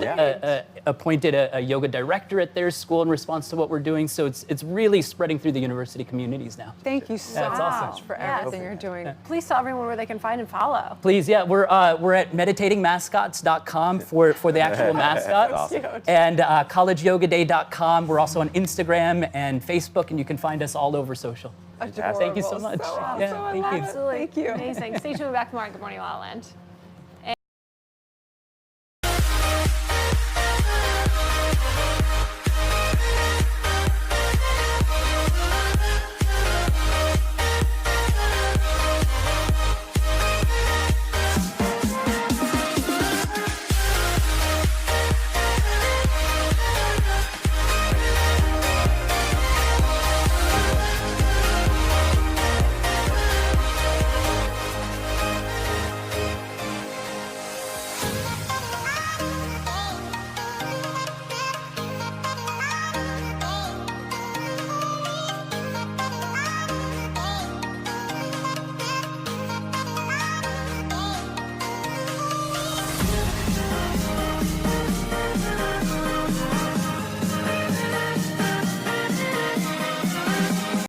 Speaker 21: appointed a yoga director at their school in response to what we're doing. So it's really spreading through the university communities now.
Speaker 1: Thank you so much for everything
Speaker 3: Yes.
Speaker 1: you're doing.
Speaker 3: Please tell everyone where they can find and follow.
Speaker 21: Please, yeah, we're at meditatingmascots.com for the actual mascots,
Speaker 3: Awesome.
Speaker 21: and collegeyogaday.com. We're also on Instagram and Facebook, and you can find us all over social. Thank you so much.
Speaker 1: So awesome.
Speaker 21: Yeah,
Speaker 1: I
Speaker 21: thank
Speaker 1: love
Speaker 21: you.
Speaker 1: it.
Speaker 3: Absolutely.
Speaker 1: Thank you.
Speaker 3: Amazing. Stay tuned back tomorrow. Good morning, La La Land.